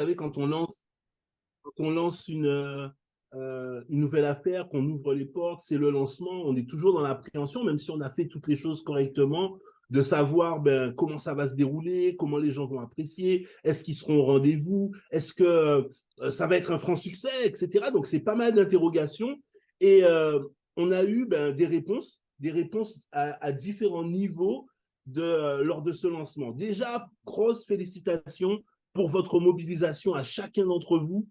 savez, quand on lance une nouvelle affaire, qu'on ouvre les portes, c'est le lancement, on est toujours dans l'appréhension, même si on a fait toutes les choses correctement, de savoir comment ça va se dérouler, comment les gens vont apprécier, est-ce qu'ils seront au rendez-vous, est-ce que ça va être un franc succès, etc. Donc c'est pas mal d'interrogations et on a eu des réponses à différents niveaux lors de ce lancement. Déjà, grosse félicitations pour votre mobilisation à chacun d'entre vous.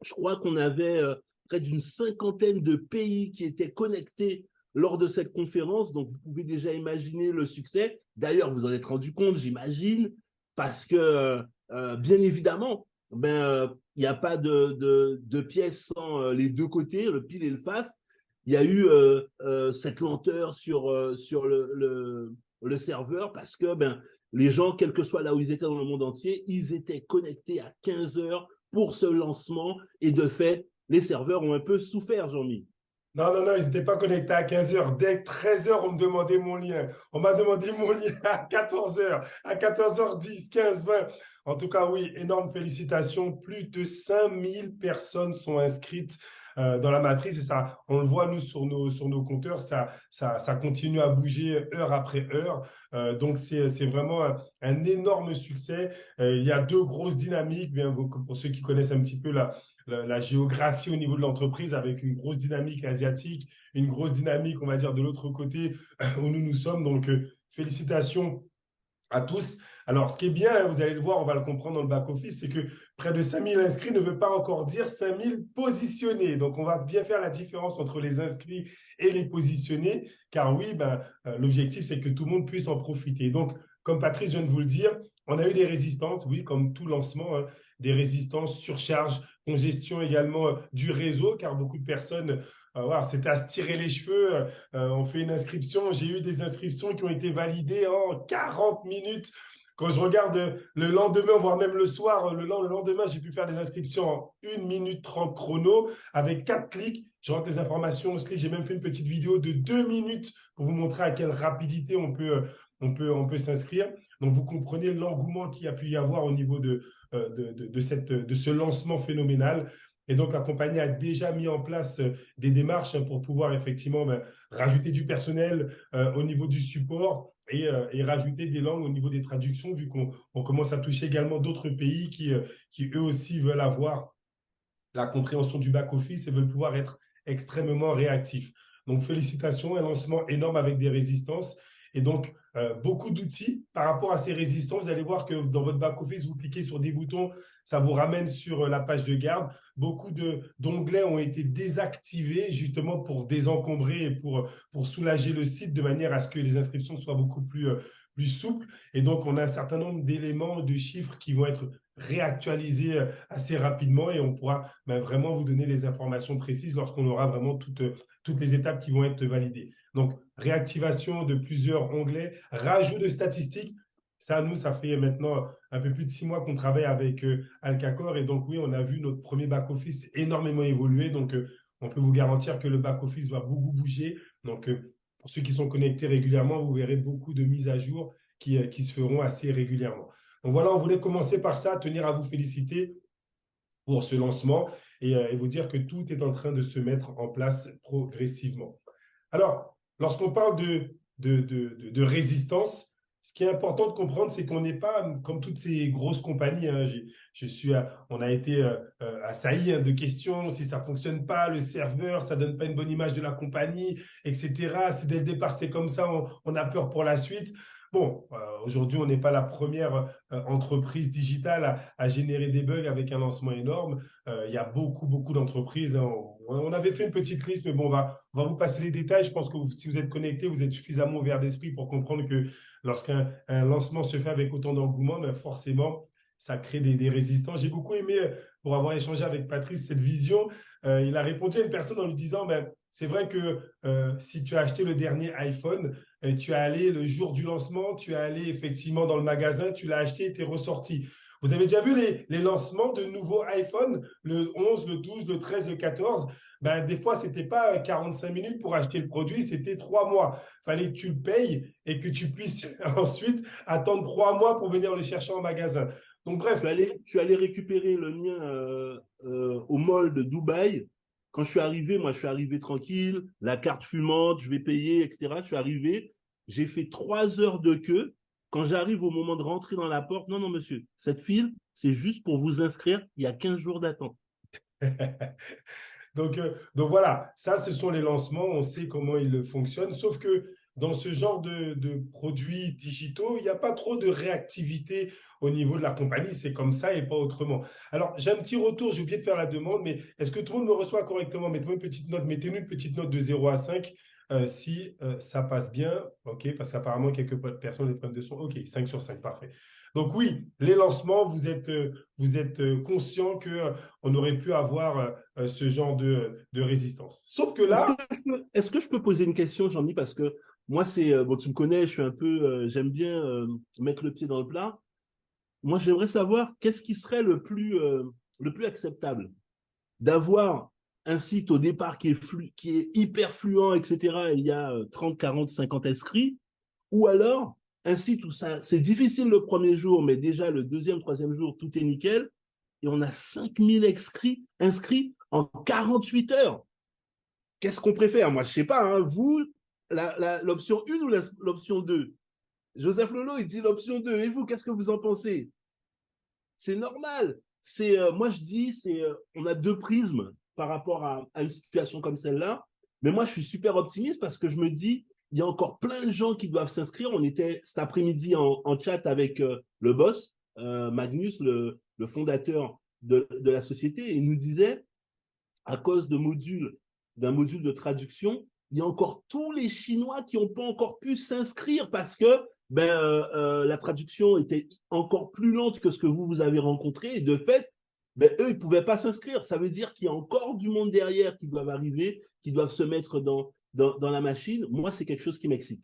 Je crois qu'on avait près d'une cinquantaine de pays qui étaient connectés lors de cette conférence. Donc, vous pouvez déjà imaginer le succès. D'ailleurs, vous en êtes rendu compte, j'imagine, parce que, bien évidemment, il n'y a pas de pièce sans les deux côtés, le pile et le face. Il y a eu cette lenteur sur le serveur parce que les gens, quel que soit là où ils étaient dans le monde entier, ils étaient connectés à 15 heures pour ce lancement. Et de fait, les serveurs ont un peu souffert, Jean-Mi. Non, non, non, ils n'étaient pas connectés à 15 heures. Dès 13 heures, on me demandait mon lien. On m'a demandé mon lien à 14 heures, à 14h10, 15, 20. En tout cas, oui, énorme félicitations. Plus de 5000 personnes sont inscrites dans la matrice et ça, on le voit nous sur nos compteurs, ça continue à bouger heure après heure. Donc c'est vraiment un énorme succès. Il y a deux grosses dynamiques. Bien, pour ceux qui connaissent un petit peu la géographie au niveau de l'entreprise avec une grosse dynamique asiatique, une grosse dynamique, on va dire, de l'autre côté où nous sommes. Donc, félicitations à tous. Alors, ce qui est bien, hein, vous allez le voir, on va le comprendre dans le back-office, c'est que près de 5000 inscrits ne veut pas encore dire 5000 positionnés. Donc, on va bien faire la différence entre les inscrits et les positionnés, car oui, l'objectif, c'est que tout le monde puisse en profiter. Donc, comme Patrice vient de vous le dire, on a eu des résistances, oui, comme tout lancement, hein, des résistances, surcharge, congestion également du réseau, car beaucoup de personnes voilà, c'était à se tirer les cheveux. On fait une inscription. J'ai eu des inscriptions qui ont été validées en 40 minutes. Quand je regarde le lendemain, voire même le soir, le lendemain, j'ai pu faire des inscriptions en 1 minute 30 chrono avec 4 clics. Je rentre les informations, je clique. J'ai même fait une petite vidéo de 2 minutes pour vous montrer à quelle rapidité on peut s'inscrire. Donc, vous comprenez l'engouement qu'il y a pu y avoir au niveau de ce lancement phénoménal. Et donc, la compagnie a déjà mis en place des démarches pour pouvoir effectivement rajouter du personnel au niveau du support et rajouter des langues au niveau des traductions, vu qu'on commence à toucher également d'autres pays qui eux aussi veulent avoir la compréhension du back-office et veulent pouvoir être extrêmement réactifs. Donc, félicitations, un lancement énorme avec des résistances. Et donc, beaucoup d'outils par rapport à ces résistances. Vous allez voir que dans votre back-office, vous cliquez sur des boutons, ça vous ramène sur la page de garde. Beaucoup d'onglets ont été désactivés justement pour désencombrer et pour soulager le site de manière à ce que les inscriptions soient beaucoup plus souples. Et donc, on a un certain nombre d'éléments, de chiffres qui vont être réactualisés assez rapidement et on pourra vraiment vous donner les informations précises lorsqu'on aura vraiment toutes les étapes qui vont être validées. Donc, réactivation de plusieurs onglets, rajout de statistiques. Ça, nous, ça fait maintenant un peu plus de 6 mois qu'on travaille avec Alcacor. Et donc, oui, on a vu notre premier back-office énormément évoluer. Donc, on peut vous garantir que le back-office va beaucoup bouger. Donc, pour ceux qui sont connectés régulièrement, vous verrez beaucoup de mises à jour qui se feront assez régulièrement. Donc, voilà, on voulait commencer par ça, tenir à vous féliciter pour ce lancement et vous dire que tout est en train de se mettre en place progressivement. Alors, lorsqu'on parle de résistance, ce qui est important de comprendre, c'est qu'on n'est pas comme toutes ces grosses compagnies. Hein. On a été assailli de questions, si ça fonctionne pas, le serveur, ça donne pas une bonne image de la compagnie, etc. Si dès le départ c'est comme ça, on a peur pour la suite. Bon, aujourd'hui, on n'est pas la première entreprise digitale à générer des bugs avec un lancement énorme. Il y a beaucoup d'entreprises. Hein. On avait fait une petite liste, mais bon, on va vous passer les détails. Je pense que si vous êtes connecté, vous êtes suffisamment ouvert d'esprit pour comprendre que lorsqu'un lancement se fait avec autant d'engouement, ben forcément, ça crée des résistants. J'ai beaucoup aimé, pour avoir échangé avec Patrice, cette vision. Il a répondu à une personne en lui disant, c'est vrai que si tu as acheté le dernier iPhone, tu es allé le jour du lancement, tu es allé effectivement dans le magasin, tu l'as acheté et tu es ressorti. Vous avez déjà vu les lancements de nouveaux iPhones, le 11, le 12, le 13, le 14? Des fois, c'était pas 45 minutes pour acheter le produit, c'était 3 mois. Fallait que tu le payes et que tu puisses ensuite attendre 3 mois pour venir le chercher en magasin. Donc, bref. Je suis allé récupérer le mien au mall de Dubaï. Quand je suis arrivé, moi, je suis arrivé tranquille, la carte fumante, je vais payer, etc. Je suis arrivé, j'ai fait 3 heures de queue. Quand j'arrive au moment de rentrer dans la porte, non, non, monsieur, cette file, c'est juste pour vous inscrire. Il y a 15 jours d'attente. Donc voilà, ça, ce sont les lancements, on sait comment ils fonctionnent, sauf que dans ce genre de produits digitaux, il n'y a pas trop de réactivité au niveau de la compagnie, c'est comme ça et pas autrement. Alors, j'ai un petit retour, j'ai oublié de faire la demande, mais est-ce que tout le monde me reçoit correctement? Mettez-moi une petite note, mettez-nous une petite note de 0 à 5 si ça passe bien, ok, parce qu'apparemment, quelques personnes ont des problèmes de son, ok, 5 sur 5, parfait. Donc oui, les lancements, vous êtes conscient que on aurait pu avoir ce genre de résistance. Sauf que là, Est-ce que je peux poser une question, Jean-Mi, parce que moi, c'est, bon, tu me connais, je suis un peu, j'aime bien mettre le pied dans le plat. Moi, j'aimerais savoir qu'est-ce qui serait le plus acceptable d'avoir un site au départ qui est hyper fluent, etc. Et il y a 30, 40, 50 inscrits, ou alors un site où c'est difficile le premier jour, mais déjà le deuxième, troisième jour, tout est nickel, et on a 5000 inscrits en 48 heures. Qu'est-ce qu'on préfère? Moi, je sais pas, hein, vous, l'option 1 ou l'option 2? Joseph Lolo, il dit l'option 2. Et vous, qu'est-ce que vous en pensez? C'est normal. Moi, je dis, on a deux prismes par rapport à une situation comme celle-là. Mais moi, je suis super optimiste parce que je me dis, il y a encore plein de gens qui doivent s'inscrire. On était cet après-midi en chat avec le boss, Magnus, le fondateur de la société, et il nous disait, à cause d'un module de traduction, il y a encore tous les Chinois qui n'ont pas encore pu s'inscrire parce que la traduction était encore plus lente que ce que vous avez rencontré. Et de fait, eux, ils ne pouvaient pas s'inscrire. Ça veut dire qu'il y a encore du monde derrière qui doivent arriver, qui doivent se mettre dans la machine. Moi, c'est quelque chose qui m'excite.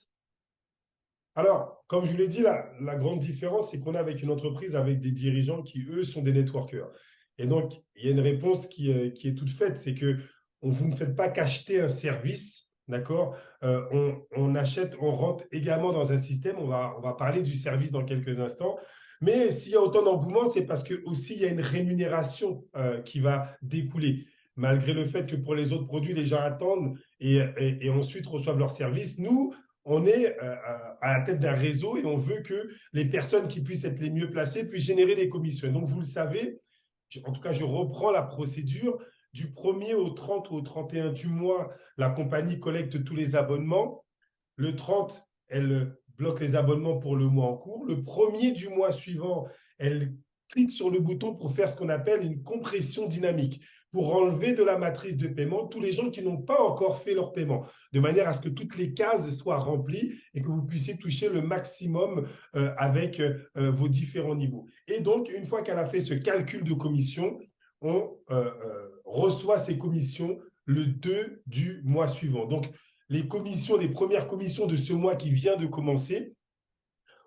alors, comme je vous l'ai dit, la grande différence, c'est qu'on est avec une entreprise avec des dirigeants qui, eux, sont des networkers. Et donc, il y a une réponse qui est toute faite, c'est que vous ne faites pas qu'acheter un service, d'accord? On achète, on rentre également dans un système, on va parler du service dans quelques instants, mais s'il y a autant d'engouement, c'est parce que aussi il y a une rémunération qui va découler. Malgré le fait que pour les autres produits, les gens attendent et ensuite reçoivent leur service, nous, on est à la tête d'un réseau et on veut que les personnes qui puissent être les mieux placées puissent générer des commissions. Et donc, vous le savez, en tout cas, je reprends la procédure. Du 1er au 30 ou au 31 du mois, la compagnie collecte tous les abonnements. Le 30, elle bloque les abonnements pour le mois en cours. Le 1er du mois suivant, elle clique sur le bouton pour faire ce qu'on appelle une compression dynamique, pour enlever de la matrice de paiement tous les gens qui n'ont pas encore fait leur paiement, de manière à ce que toutes les cases soient remplies et que vous puissiez toucher le maximum avec vos différents niveaux. Et donc, une fois qu'elle a fait ce calcul de commission, on reçoit ces commissions le 2 du mois suivant. Donc, les commissions, les premières commissions de ce mois qui vient de commencer,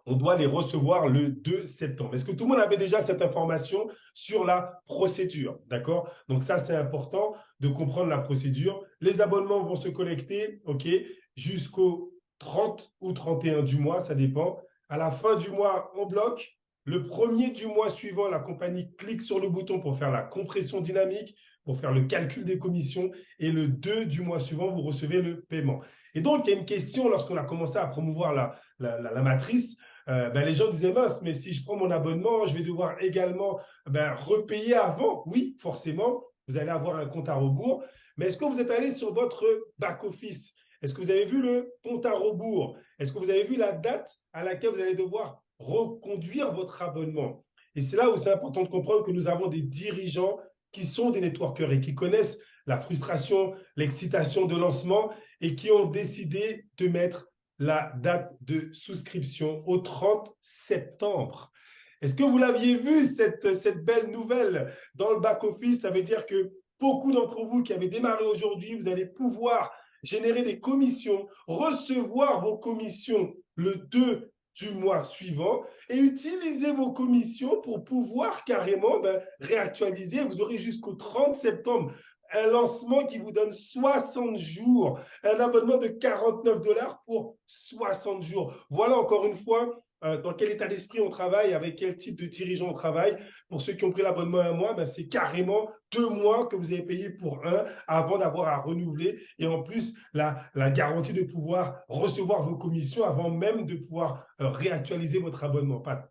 on doit les recevoir le 2 septembre. Est-ce que tout le monde avait déjà cette information sur la procédure? D'accord? Donc ça, c'est important de comprendre la procédure. Les abonnements vont se collecter, OK, jusqu'au 30 ou 31 du mois, ça dépend. À la fin du mois, on bloque. Le 1er du mois suivant, la compagnie clique sur le bouton pour faire la compression dynamique, pour faire le calcul des commissions. Et le 2 du mois suivant, vous recevez le paiement. Et donc, il y a une question lorsqu'on a commencé à promouvoir la matrice. Les gens disaient, mince, mais si je prends mon abonnement, je vais devoir également repayer avant. Oui, forcément, vous allez avoir un compte à rebours. Mais est-ce que vous êtes allé sur votre back-office? Est-ce que vous avez vu le compte à rebours? Est-ce que vous avez vu la date à laquelle vous allez devoir reconduire votre abonnement? Et c'est là où c'est important de comprendre que nous avons des dirigeants qui sont des networkers et qui connaissent la frustration, l'excitation de lancement et qui ont décidé de mettre la date de souscription au 30 septembre. Est-ce que vous l'aviez vu, cette belle nouvelle dans le back-office? Ça veut dire que beaucoup d'entre vous qui avez démarré aujourd'hui, vous allez pouvoir générer des commissions, recevoir vos commissions le 2 du mois suivant et utiliser vos commissions pour pouvoir carrément réactualiser. Vous aurez jusqu'au 30 septembre un lancement qui vous donne 60 jours, un abonnement de 49 $ pour 60 jours. Voilà encore une fois dans quel état d'esprit on travaille, avec quel type de dirigeant on travaille. Pour ceux qui ont pris l'abonnement un mois, ben, c'est carrément 2 mois que vous avez payé pour un avant d'avoir à renouveler. Et en plus, la garantie de pouvoir recevoir vos commissions avant même de pouvoir réactualiser votre abonnement. Pat.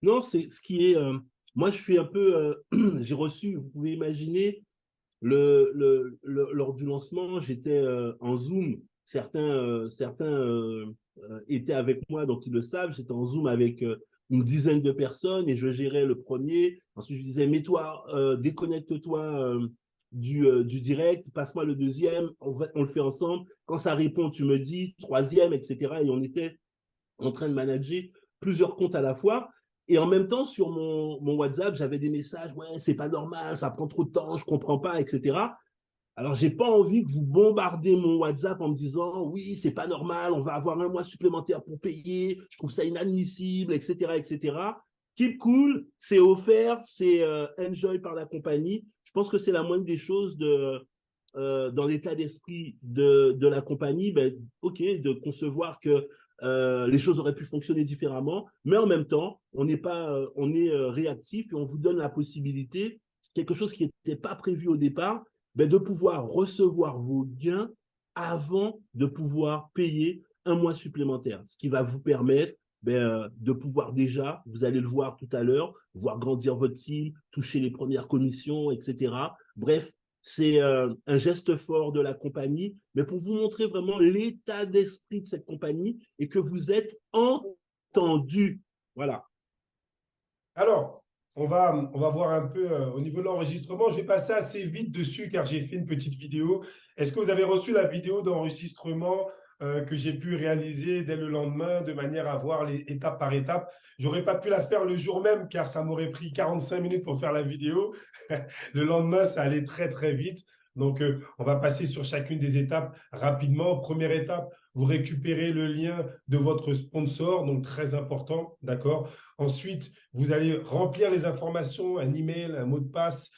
Non, c'est ce qui est. Moi, je suis un peu. J'ai reçu, vous pouvez imaginer, lors du lancement, j'étais en Zoom. Certains étaient avec moi, donc ils le savent. J'étais en Zoom avec une dizaine de personnes et je gérais le premier. Ensuite, je disais, mets-toi, déconnecte-toi du direct, passe-moi le deuxième, on le fait ensemble. Quand ça répond, tu me dis, troisième, etc. Et on était en train de manager plusieurs comptes à la fois. Et en même temps, sur mon WhatsApp, j'avais des messages, ouais, c'est pas normal, ça prend trop de temps, je comprends pas, etc. Alors, j'ai pas envie que vous bombardez mon WhatsApp en me disant, oui, c'est pas normal, on va avoir un mois supplémentaire pour payer, je trouve ça inadmissible, etc., etc. Keep cool, c'est offert, c'est enjoy par la compagnie. Je pense que c'est la moindre des choses dans l'état d'esprit de la compagnie, ben, ok, de concevoir que les choses auraient pu fonctionner différemment, mais en même temps, on n'est pas, on est réactif et on vous donne la possibilité, quelque chose qui n'était pas prévu au départ, ben, de pouvoir recevoir vos gains avant de pouvoir payer un mois supplémentaire, ce qui va vous permettre de pouvoir déjà, vous allez le voir tout à l'heure, voir grandir votre team, toucher les premières commissions, etc. Bref, c'est un geste fort de la compagnie, mais pour vous montrer vraiment l'état d'esprit de cette compagnie et que vous êtes entendu. Voilà. Alors, on va voir un peu au niveau de l'enregistrement. Je vais passer assez vite dessus car j'ai fait une petite vidéo. Est-ce que vous avez reçu la vidéo d'enregistrement que j'ai pu réaliser dès le lendemain de manière à voir les étapes par étape? J'aurais pas pu la faire le jour même car ça m'aurait pris 45 minutes pour faire la vidéo. Le lendemain, ça allait très, très vite. Donc, on va passer sur chacune des étapes rapidement. Première étape, vous récupérez le lien de votre sponsor, donc très important, d'accord? Ensuite, vous allez remplir les informations, un email, un mot de passe.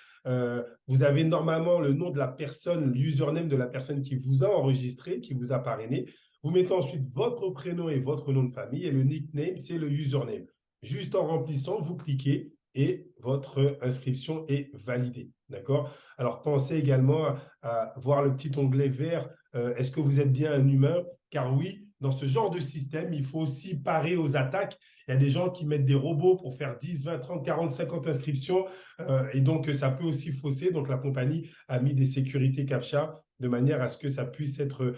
Vous avez normalement le nom de la personne, l'username de la personne qui vous a enregistré, qui vous a parrainé. Vous mettez ensuite votre prénom et votre nom de famille et le nickname, c'est le username. Juste en remplissant, vous cliquez et votre inscription est validée. D'accord? Alors, pensez également à voir le petit onglet vert. Est-ce que vous êtes bien un humain? Car oui, dans ce genre de système, il faut aussi parer aux attaques. Il y a des gens qui mettent des robots pour faire 10, 20, 30, 40, 50 inscriptions. Et donc, ça peut aussi fausser. Donc, la compagnie a mis des sécurités CAPTCHA de manière à ce que ça puisse être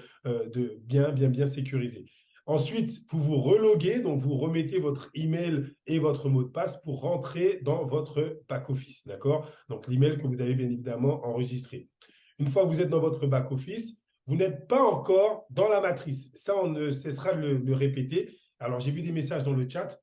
bien sécurisé. Ensuite, vous vous reloguez, donc vous remettez votre email et votre mot de passe pour rentrer dans votre back-office, d'accord? Donc, l'email que vous avez bien évidemment enregistré. Une fois que vous êtes dans votre back-office, vous n'êtes pas encore dans la matrice. Ça, on ne cessera de le répéter. Alors, j'ai vu des messages dans le chat.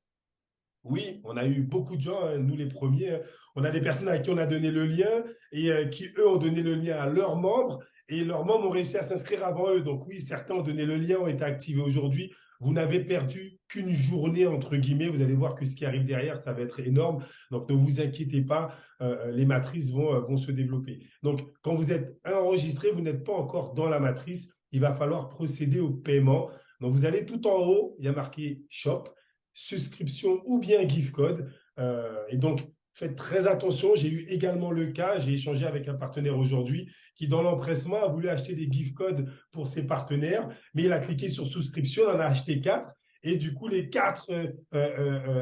Oui, on a eu beaucoup de gens, hein, nous les premiers. Hein. On a des personnes à qui on a donné le lien et qui, eux, ont donné le lien à leurs membres et leurs membres ont réussi à s'inscrire avant eux. Donc oui, certains ont donné le lien, ont été activés aujourd'hui. Vous n'avez perdu qu'une journée, entre guillemets. Vous allez voir que ce qui arrive derrière, ça va être énorme. Donc ne vous inquiétez pas, les matrices vont se développer. Donc quand vous êtes enregistré, vous n'êtes pas encore dans la matrice. Il va falloir procéder au paiement. Donc vous allez tout en haut, il y a marqué Shop, souscription ou bien gift code. Et donc, faites très attention. J'ai eu également le cas, j'ai échangé avec un partenaire aujourd'hui qui, dans l'empressement, a voulu acheter des gift codes pour ses partenaires, mais il a cliqué sur souscription, il en a acheté 4. Et du coup, les 4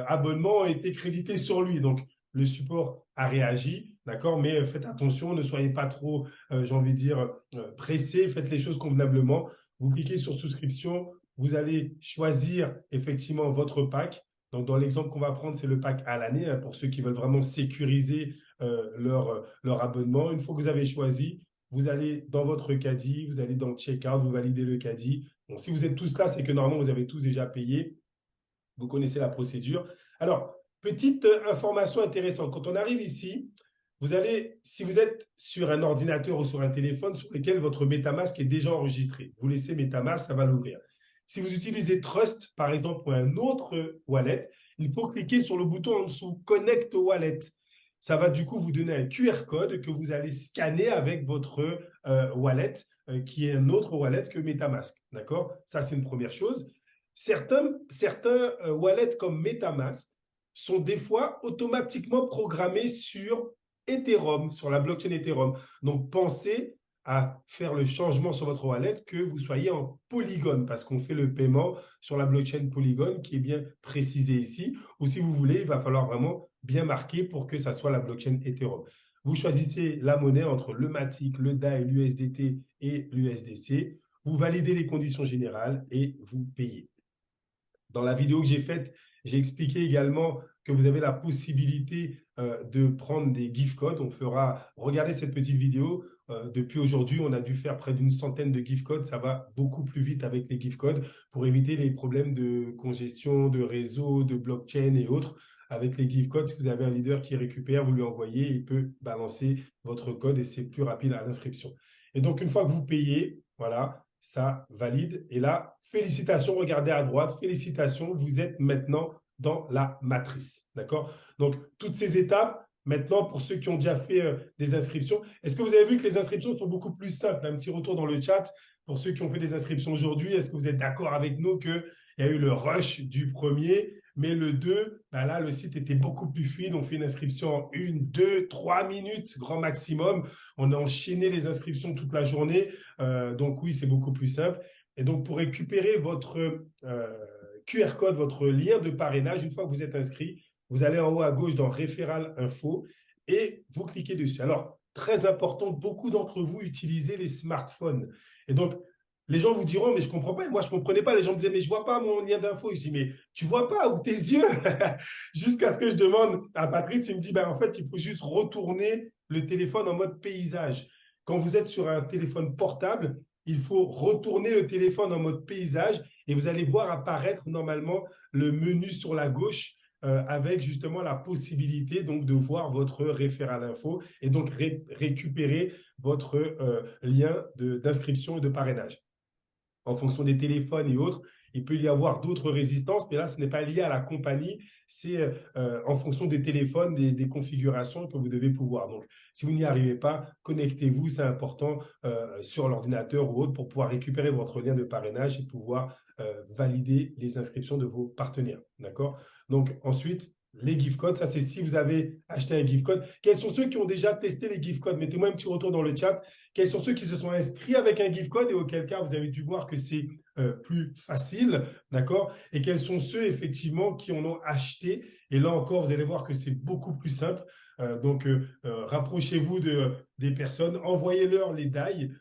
abonnements ont été crédités sur lui. Donc, le support a réagi, d'accord? Mais faites attention, ne soyez pas trop, j'ai envie de dire, pressés. Faites les choses convenablement. Vous cliquez sur souscription, vous allez choisir effectivement votre pack. Donc, dans l'exemple qu'on va prendre, c'est le pack à l'année hein, pour ceux qui veulent vraiment sécuriser leur abonnement. Une fois que vous avez choisi, vous allez dans votre caddie, vous allez dans le checkout, vous validez le caddie. Bon, si vous êtes tous là, c'est que normalement, vous avez tous déjà payé. Vous connaissez la procédure. Alors, petite information intéressante. Quand on arrive ici, vous allez, si vous êtes sur un ordinateur ou sur un téléphone sur lequel votre MetaMask est déjà enregistré, vous laissez MetaMask, ça va l'ouvrir. Si vous utilisez Trust, par exemple, pour un autre wallet, il faut cliquer sur le bouton en dessous, Connect Wallet. Ça va du coup vous donner un QR code que vous allez scanner avec votre wallet, qui est un autre wallet que MetaMask. D'accord? Ça, c'est une première chose. certains wallets comme MetaMask sont des fois automatiquement programmés sur Ethereum, sur la blockchain Ethereum. Donc, pensez à faire le changement sur votre wallet que vous soyez en Polygon parce qu'on fait le paiement sur la blockchain Polygon qui est bien précisé ici. Ou si vous voulez, il va falloir vraiment bien marquer pour que ça soit la blockchain Ethereum. Vous choisissez la monnaie entre le Matic, le DAI, l'USDT et l'USDC. Vous validez les conditions générales et vous payez. Dans la vidéo que j'ai faite, j'ai expliqué également que vous avez la possibilité de prendre des gift codes. On fera, regardez cette petite vidéo. Depuis aujourd'hui, on a dû faire près d'une centaine de gift codes. Ça va beaucoup plus vite avec les gift codes pour éviter les problèmes de congestion, de réseau, de blockchain et autres. Avec les gift codes, si vous avez un leader qui récupère, vous lui envoyez, il peut balancer votre code et c'est plus rapide à l'inscription. Et donc, une fois que vous payez, voilà, ça valide. Et là, félicitations, regardez à droite, félicitations, vous êtes maintenant dans la matrice. D'accord? Donc, toutes ces étapes, maintenant, pour ceux qui ont déjà fait des inscriptions, est-ce que vous avez vu que les inscriptions sont beaucoup plus simples? Un petit retour dans le chat pour ceux qui ont fait des inscriptions aujourd'hui. Est-ce que vous êtes d'accord avec nous qu'il y a eu le rush du premier, mais le 2, ben là, le site était beaucoup plus fluide. On fait une inscription en 1, 2, 3 minutes, grand maximum. On a enchaîné les inscriptions toute la journée. Donc oui, c'est beaucoup plus simple. Et donc, pour récupérer votre QR code, votre lien de parrainage, une fois que vous êtes inscrit, vous allez en haut à gauche dans Référal Info et vous cliquez dessus. Alors, très important, beaucoup d'entre vous utilisez les smartphones. Et donc, les gens vous diront, mais je ne comprends pas. Et moi, je ne comprenais pas. Les gens me disaient, mais je ne vois pas mon lien d'info. Et je dis, mais tu ne vois pas ou tes yeux? Jusqu'à ce que je demande à Patrice, il me dit, ben, en fait, il faut juste retourner le téléphone en mode paysage. Quand vous êtes sur un téléphone portable, il faut retourner le téléphone en mode paysage et vous allez voir apparaître normalement le menu sur la gauche avec justement la possibilité donc de voir votre référent info et donc récupérer votre lien d'inscription et de parrainage. En fonction des téléphones et autres, il peut y avoir d'autres résistances, mais là, ce n'est pas lié à la compagnie, c'est en fonction des téléphones, des configurations que vous devez pouvoir. Donc, si vous n'y arrivez pas, connectez-vous, c'est important sur l'ordinateur ou autre pour pouvoir récupérer votre lien de parrainage et pouvoir valider les inscriptions de vos partenaires. D'accord? Donc, ensuite, les gift codes, ça c'est si vous avez acheté un gift code. Quels sont ceux qui ont déjà testé les gift codes? Mettez-moi un petit retour dans le chat. Quels sont ceux qui se sont inscrits avec un gift code et auquel cas vous avez dû voir que c'est plus facile, d'accord? Et quels sont ceux effectivement qui en ont acheté? Et là encore, vous allez voir que c'est beaucoup plus simple. Donc, rapprochez-vous des personnes, envoyez-leur les DAI.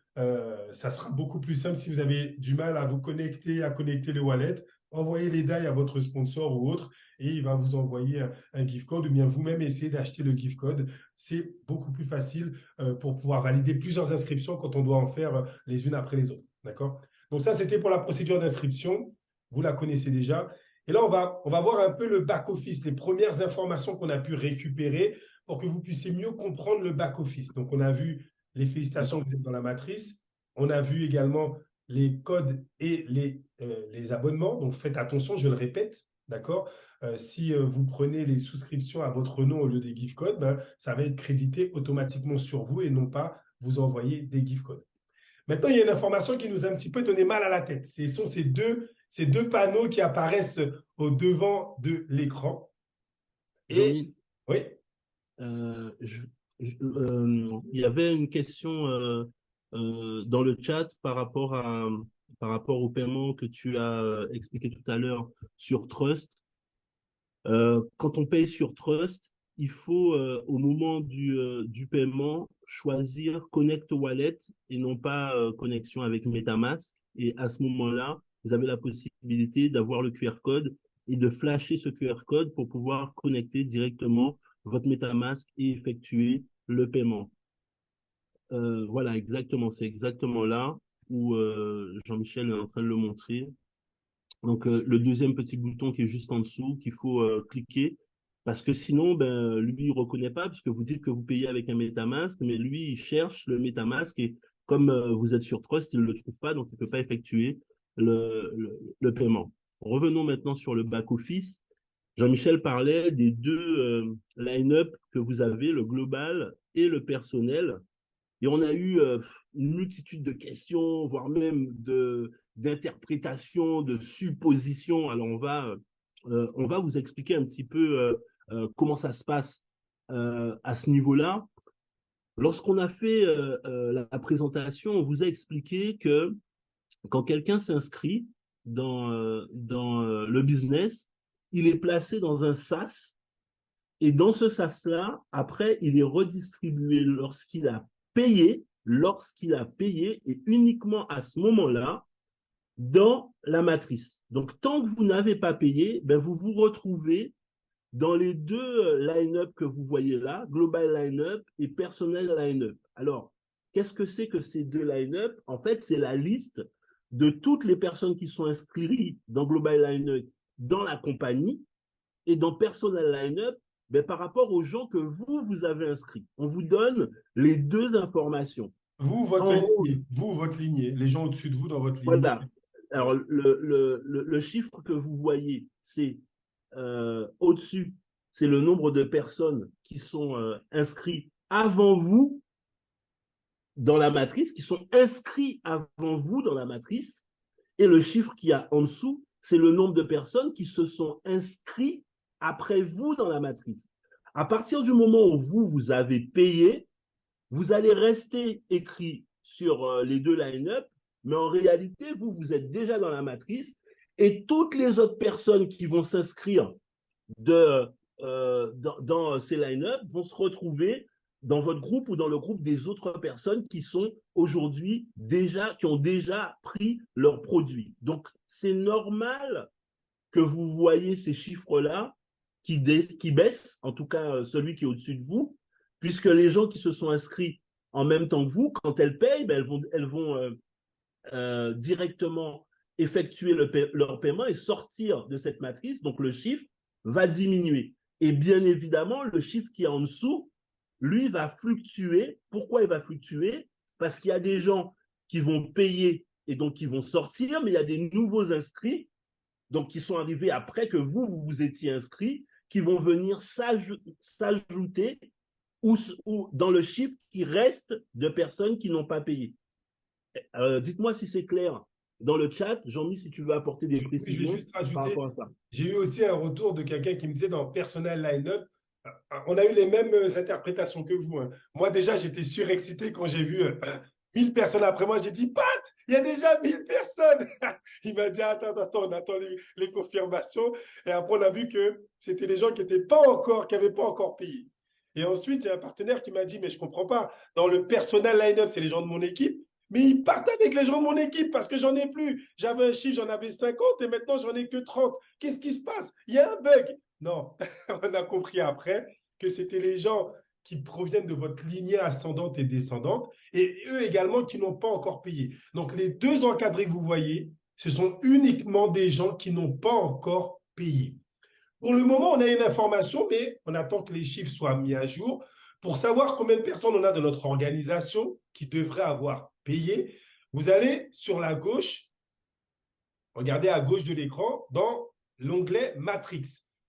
Ça sera beaucoup plus simple si vous avez du mal à vous connecter, à connecter les wallets. Envoyez les DAI à votre sponsor ou autre et il va vous envoyer un gift code ou bien vous-même essayez d'acheter le gift code. C'est beaucoup plus facile pour pouvoir valider plusieurs inscriptions quand on doit en faire les unes après les autres. D'accord? Donc ça, c'était pour la procédure d'inscription. Vous la connaissez déjà. Et là, on va voir un peu le back-office, les premières informations qu'on a pu récupérer pour que vous puissiez mieux comprendre le back-office. Donc, on a vu les félicitations que vous êtes dans la matrice. On a vu également les codes et les abonnements. Donc, faites attention, je le répète, d'accord? Si vous prenez les souscriptions à votre nom au lieu des gift codes, ben, ça va être crédité automatiquement sur vous et non pas vous envoyer des gift codes. Maintenant, il y a une information qui nous a un petit peu donné mal à la tête. Ce sont ces deux panneaux qui apparaissent au devant de l'écran. Et oui. Il y avait une question dans le chat par rapport au paiement que tu as expliqué tout à l'heure sur Trust. Quand on paye sur Trust, il faut au moment du paiement choisir Connect Wallet et non pas connexion avec MetaMask. Et à ce moment-là, vous avez la possibilité d'avoir le QR code et de flasher ce QR code pour pouvoir connecter directement votre MetaMask et effectuer le paiement. Voilà, exactement. C'est exactement là où Jean-Michel est en train de le montrer. Donc, le deuxième petit bouton qui est juste en dessous, qu'il faut cliquer, parce que sinon, ben, lui, il ne reconnaît pas, parce que vous dites que vous payez avec un MetaMask, mais lui, il cherche le MetaMask, et comme vous êtes sur Trust, il ne le trouve pas, donc il ne peut pas effectuer le paiement. Revenons maintenant sur le back-office. Jean-Michel parlait des deux line-up que vous avez, le global et le personnel. Et on a eu une multitude de questions, voire même d'interprétations, de suppositions. Alors, on va vous expliquer un petit peu comment ça se passe à ce niveau-là. Lorsqu'on a fait la présentation, on vous a expliqué que quand quelqu'un s'inscrit dans le business, il est placé dans un SAS et dans ce SAS-là, après, il est redistribué lorsqu'il a payé et uniquement à ce moment-là dans la matrice. Donc, tant que vous n'avez pas payé, ben, vous vous retrouvez dans les deux line-up que vous voyez là, Global Line-up et Personnel Line-up. Alors, qu'est-ce que c'est que ces deux line-up? En fait, c'est la liste de toutes les personnes qui sont inscrites dans Global Line-up dans la compagnie et dans Personnel Line-up ben, par rapport aux gens que vous avez inscrits. On vous donne les deux informations. Vous, votre lignée, les gens au-dessus de vous dans votre lignée. Voilà. Alors, le chiffre que vous voyez, c'est au-dessus, c'est le nombre de personnes qui sont inscrites avant vous dans la matrice, qui sont inscrits avant vous dans la matrice. Et le chiffre qu'il y a en dessous, c'est le nombre de personnes qui se sont inscrits après vous dans la matrice. À partir du moment où vous avez payé, vous allez rester écrit sur les deux line-up, mais en réalité, vous êtes déjà dans la matrice et toutes les autres personnes qui vont s'inscrire dans ces line-up vont se retrouver dans votre groupe ou dans le groupe des autres personnes qui sont aujourd'hui qui ont déjà pris leurs produits. Donc, c'est normal que vous voyez ces chiffres-là qui baissent, en tout cas celui qui est au-dessus de vous, puisque les gens qui se sont inscrits en même temps que vous, quand elles payent, ben elles vont directement effectuer leur paiement et sortir de cette matrice. Donc, le chiffre va diminuer. Et bien évidemment, le chiffre qui est en dessous, lui, va fluctuer. Pourquoi il va fluctuer? Parce qu'il y a des gens qui vont payer et donc qui vont sortir, mais il y a des nouveaux inscrits, donc qui sont arrivés après que vous étiez inscrits, qui vont venir s'ajouter ou dans le chiffre qui reste de personnes qui n'ont pas payé. Dites-moi si c'est clair dans le chat. Jean-Mi, si tu veux apporter des Je vais précisions juste par rajouter, rapport à ça. j'ai eu aussi un retour de quelqu'un qui me disait dans Personnel Line-up, on a eu les mêmes interprétations que vous. Hein. Moi, déjà, j'étais surexcité quand j'ai vu 1000 personnes après moi. J'ai dit, Pat, il y a déjà 1000 personnes. Il m'a dit, attends, on attend les confirmations. Et après, on a vu que c'était des gens qui n'avaient pas encore payé. Et ensuite, j'ai un partenaire qui m'a dit, mais je ne comprends pas. Dans le Personnel Line-up, c'est les gens de mon équipe. Mais ils partent avec les gens de mon équipe parce que j'en ai plus. J'avais un chiffre, j'en avais 50 et maintenant, j'en ai que 30. Qu'est-ce qui se passe? Il y a un bug. Non, on a compris après que c'était les gens qui proviennent de votre lignée ascendante et descendante et eux également qui n'ont pas encore payé. Donc, les deux encadrés que vous voyez, ce sont uniquement des gens qui n'ont pas encore payé. Pour le moment, on a une information, mais on attend que les chiffres soient mis à jour pour savoir combien de personnes on a de notre organisation qui devraient avoir payé. Vous allez sur la gauche, regardez à gauche de l'écran, dans l'onglet Matrix.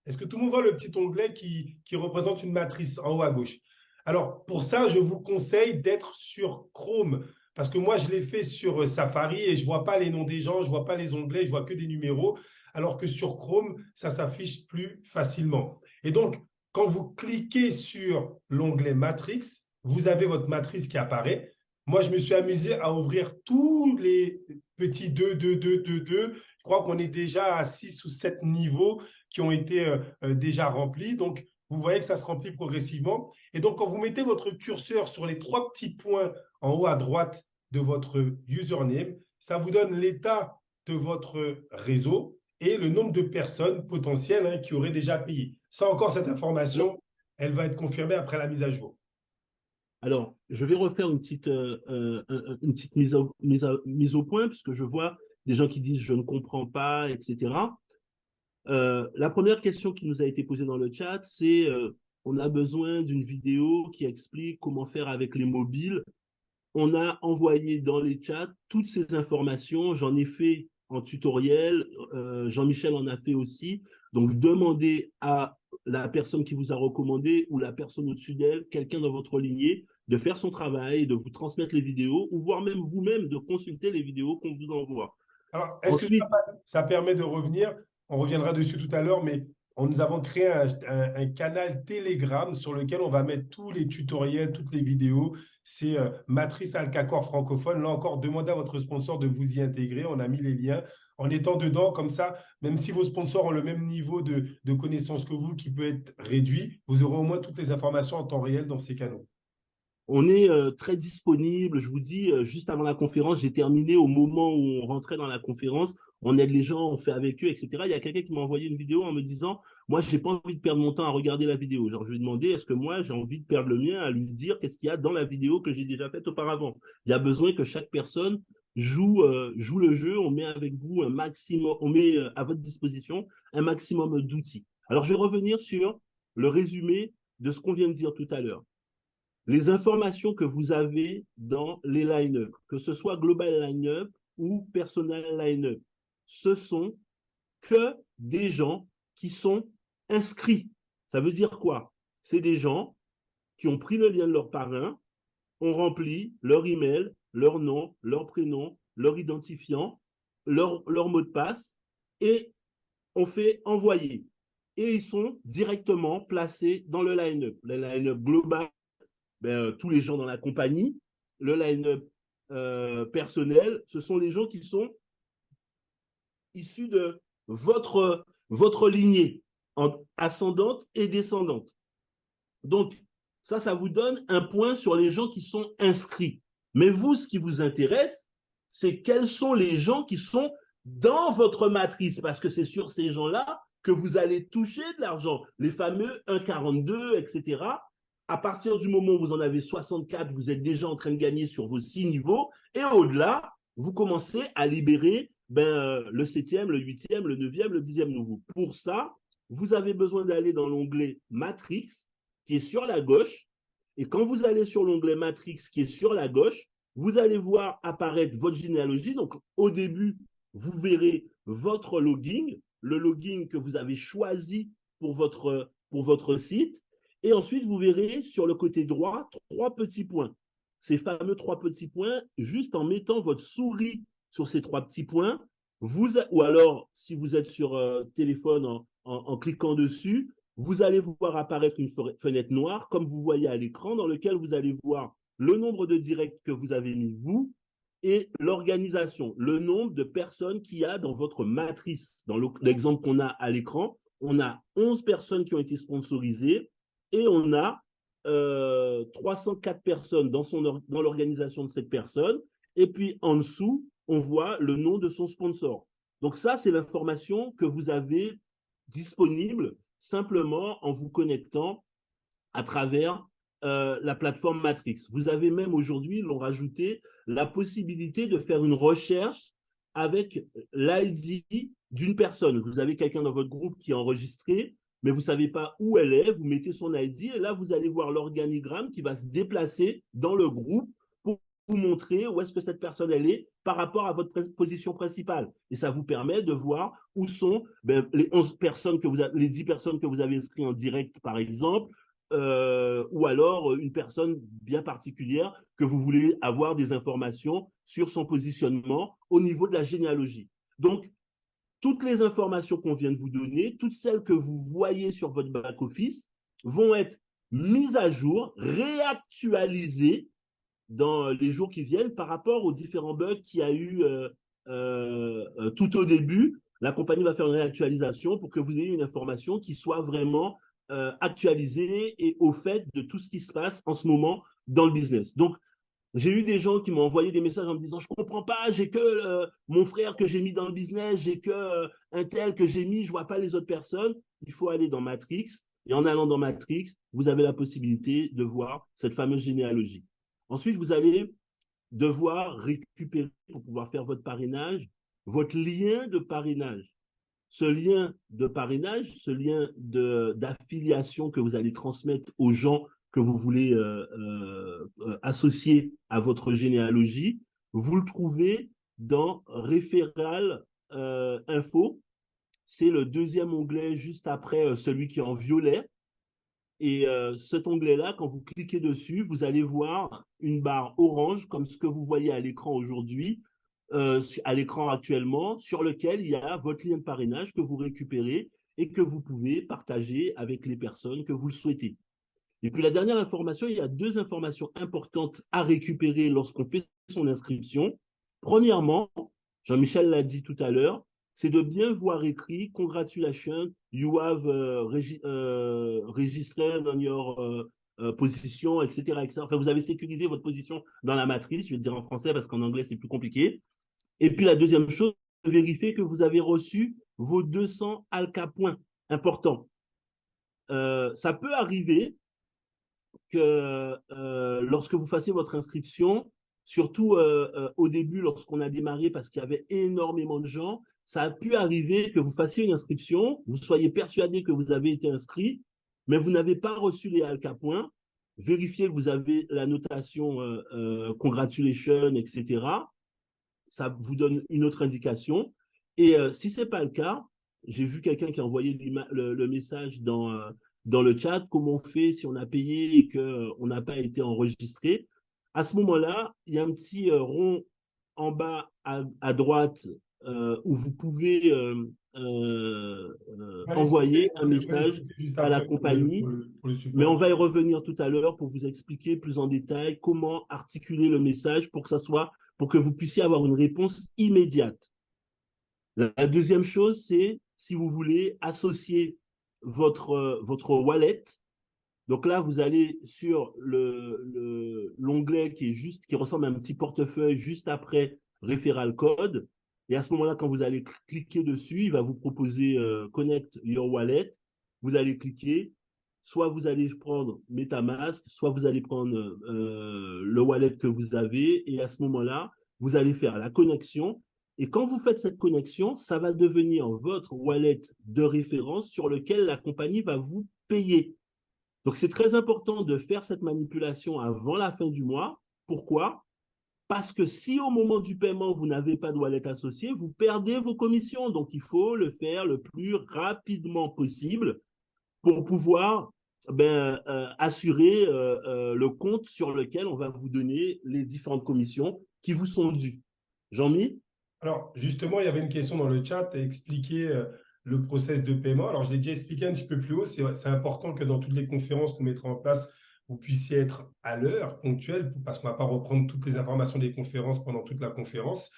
Est-ce que tout le monde voit le petit onglet qui représente une matrice en haut à gauche? Alors, pour ça, je vous conseille d'être sur Chrome. Parce que moi, je l'ai fait sur Safari et je ne vois pas les noms des gens, je ne vois pas les onglets, je vois que des numéros. Alors que sur Chrome, ça s'affiche plus facilement. Et donc, quand vous cliquez sur l'onglet Matrix, vous avez votre matrice qui apparaît. Moi, je me suis amusé à ouvrir tous les petits 2, 2, 2, 2, 2. Je crois qu'on est déjà à 6 ou 7 niveaux qui ont été déjà remplis. Donc, vous voyez que ça se remplit progressivement. Et donc, quand vous mettez votre curseur sur les 3 petits points en haut à droite de votre username, ça vous donne l'état de votre réseau et le nombre de personnes potentielles qui auraient déjà payé. Ça encore, cette information, elle va être confirmée après la mise à jour. Alors, je vais refaire une petite mise au point, puisque je vois des gens qui disent je ne comprends pas, etc. La première question qui nous a été posée dans le chat, c'est on a besoin d'une vidéo qui explique comment faire avec les mobiles. On a envoyé dans les chats toutes ces informations. J'en ai fait en tutoriel. Jean-Michel en a fait aussi. Donc, demandez à la personne qui vous a recommandé ou la personne au-dessus d'elle, quelqu'un dans votre lignée, de faire son travail, de vous transmettre les vidéos ou voire même vous-même de consulter les vidéos qu'on vous envoie. Alors, est-ce que Ensuite, ça permet de revenir? On reviendra dessus tout à l'heure, mais nous avons créé un canal Telegram sur lequel on va mettre tous les tutoriels, toutes les vidéos. C'est Matrice Alcacor francophone. Là encore, demandez à votre sponsor de vous y intégrer. On a mis les liens. En étant dedans, comme ça, même si vos sponsors ont le même niveau de connaissance que vous, qui peut être réduit, vous aurez au moins toutes les informations en temps réel dans ces canaux. on est très disponible. Je vous dis, juste avant la conférence, j'ai terminé au moment où on rentrait dans la conférence. On aide les gens, on fait avec eux, etc. Il y a quelqu'un qui m'a envoyé une vidéo en me disant, moi, j'ai pas envie de perdre mon temps à regarder la vidéo. Genre, je lui ai demandé, est-ce que moi, j'ai envie de perdre le mien à lui dire qu'est-ce qu'il y a dans la vidéo que j'ai déjà faite auparavant. Il y a besoin que chaque personne joue le jeu. On met avec vous un maximum, on met à votre disposition un maximum d'outils. Alors, je vais revenir sur le résumé de ce qu'on vient de dire tout à l'heure. Les informations que vous avez dans les line-up, que ce soit global line-up ou personal line-up, ce sont que des gens qui sont inscrits. Ça veut dire quoi? C'est des gens qui ont pris le lien de leur parrain, ont rempli leur email, leur nom, leur prénom, leur identifiant, leur mot de passe et ont fait envoyer. Et ils sont directement placés dans le line-up. Le line-up global, tous les gens dans la compagnie, le line-up personnel, ce sont les gens qui sont issus de votre lignée ascendante et descendante. Donc, ça vous donne un point sur les gens qui sont inscrits. Mais vous, ce qui vous intéresse, c'est quels sont les gens qui sont dans votre matrice, parce que c'est sur ces gens-là que vous allez toucher de l'argent. Les fameux 1,42, etc. À partir du moment où vous en avez 64, vous êtes déjà en train de gagner sur vos 6 niveaux. Et au-delà, vous commencez à libérer le 7e, le 8e, le 9e, le 10e nouveau. Pour ça, vous avez besoin d'aller dans l'onglet Matrix, qui est sur la gauche. Et quand vous allez sur l'onglet Matrix, qui est sur la gauche, vous allez voir apparaître votre généalogie. Donc, au début, vous verrez votre login, le login que vous avez choisi pour votre site. Et ensuite, vous verrez sur le côté droit 3 petits points. Ces fameux 3 petits points, juste en mettant votre souris sur ces 3 petits points, ou alors, si vous êtes sur téléphone en cliquant dessus, vous allez voir apparaître une fenêtre noire, comme vous voyez à l'écran, dans lequel vous allez voir le nombre de directs que vous avez mis, vous, et l'organisation, le nombre de personnes qu'il y a dans votre matrice. Dans l'exemple qu'on a à l'écran, on a 11 personnes qui ont été sponsorisées et on a 304 personnes dans l'organisation de cette personne. Et puis en dessous, on voit le nom de son sponsor. Donc ça, c'est l'information que vous avez disponible simplement en vous connectant à travers la plateforme Matrix. Vous avez même aujourd'hui, ils l'ont rajouté, la possibilité de faire une recherche avec l'ID d'une personne. Vous avez quelqu'un dans votre groupe qui est enregistré, mais vous ne savez pas où elle est, vous mettez son ID et là, vous allez voir l'organigramme qui va se déplacer dans le groupe pour vous montrer où est-ce que cette personne elle est par rapport à votre position principale. Et ça vous permet de voir où sont les 11 personnes les 10 personnes que vous avez inscrites en direct, par exemple, ou alors une personne bien particulière que vous voulez avoir des informations sur son positionnement au niveau de la généalogie. Donc, toutes les informations qu'on vient de vous donner, toutes celles que vous voyez sur votre back-office, vont être mises à jour, réactualisées dans les jours qui viennent par rapport aux différents bugs qu'il y a eu tout au début. La compagnie va faire une réactualisation pour que vous ayez une information qui soit vraiment actualisée et au fait de tout ce qui se passe en ce moment dans le business. Donc, j'ai eu des gens qui m'ont envoyé des messages en me disant, je ne comprends pas, j'ai que mon frère que j'ai mis dans le business, j'ai que un tel que j'ai mis, je ne vois pas les autres personnes. Il faut aller dans Matrix. Et en allant dans Matrix, vous avez la possibilité de voir cette fameuse généalogie. Ensuite, vous allez devoir récupérer, pour pouvoir faire votre parrainage, votre lien de parrainage. Ce lien de parrainage, ce lien d'affiliation que vous allez transmettre aux gens que vous voulez associer à votre généalogie, vous le trouvez dans Référal Info. c'est le deuxième onglet juste après celui qui est en violet. Et cet onglet-là, quand vous cliquez dessus, vous allez voir une barre orange, comme ce que vous voyez à l'écran aujourd'hui, à l'écran actuellement, sur lequel il y a votre lien de parrainage que vous récupérez et que vous pouvez partager avec les personnes que vous le souhaitez. Et puis la dernière information, il y a deux informations importantes à récupérer lorsqu'on fait son inscription. Premièrement, Jean-Michel l'a dit tout à l'heure, c'est de bien voir écrit Congratulations, you have registered on your position, etc., etc. Enfin, vous avez sécurisé votre position dans la matrice, je vais dire en français parce qu'en anglais c'est plus compliqué. Et puis la deuxième chose, vérifier que vous avez reçu vos 200 Alca points. Important. Ça peut arriver que lorsque vous fassiez votre inscription, surtout au début, lorsqu'on a démarré, parce qu'il y avait énormément de gens, ça a pu arriver que vous fassiez une inscription, vous soyez persuadé que vous avez été inscrit, mais vous n'avez pas reçu les Alca points. Vérifiez que vous avez la notation congratulations, etc. Ça vous donne une autre indication. Et si ce n'est pas le cas, j'ai vu quelqu'un qui a envoyé le message dans le chat, comment on fait si on a payé et qu'on n'a pas été enregistré. À ce moment-là, il y a un petit rond en bas à droite où vous pouvez Allez, envoyer un on va message l'expliquer juste à la après compagnie, pour le mais on support. va y revenir tout à l'heure pour vous expliquer plus en détail comment articuler le message pour que vous puissiez avoir une réponse immédiate. La deuxième chose, c'est si vous voulez associer votre wallet. Donc là, vous allez sur l'onglet qui ressemble à un petit portefeuille juste après référal code. Et à ce moment-là, quand vous allez cliquer dessus, il va vous proposer Connect Your Wallet. Vous allez cliquer. Soit vous allez prendre MetaMask, soit vous allez prendre le wallet que vous avez. Et à ce moment-là, vous allez faire la connexion. Et quand vous faites cette connexion, ça va devenir votre wallet de référence sur lequel la compagnie va vous payer. Donc, c'est très important de faire cette manipulation avant la fin du mois. Pourquoi? Parce que si au moment du paiement, vous n'avez pas de wallet associé, vous perdez vos commissions. Donc, il faut le faire le plus rapidement possible pour pouvoir assurer le compte sur lequel on va vous donner les différentes commissions qui vous sont dues. Jean-Mi? Alors, justement, il y avait une question dans le chat à expliquer le process de paiement. Alors, je l'ai déjà expliqué un petit peu plus haut. C'est important que dans toutes les conférences qu'on mettra en place, vous puissiez être à l'heure, ponctuel, parce qu'on ne va pas reprendre toutes les informations des conférences pendant toute la conférence.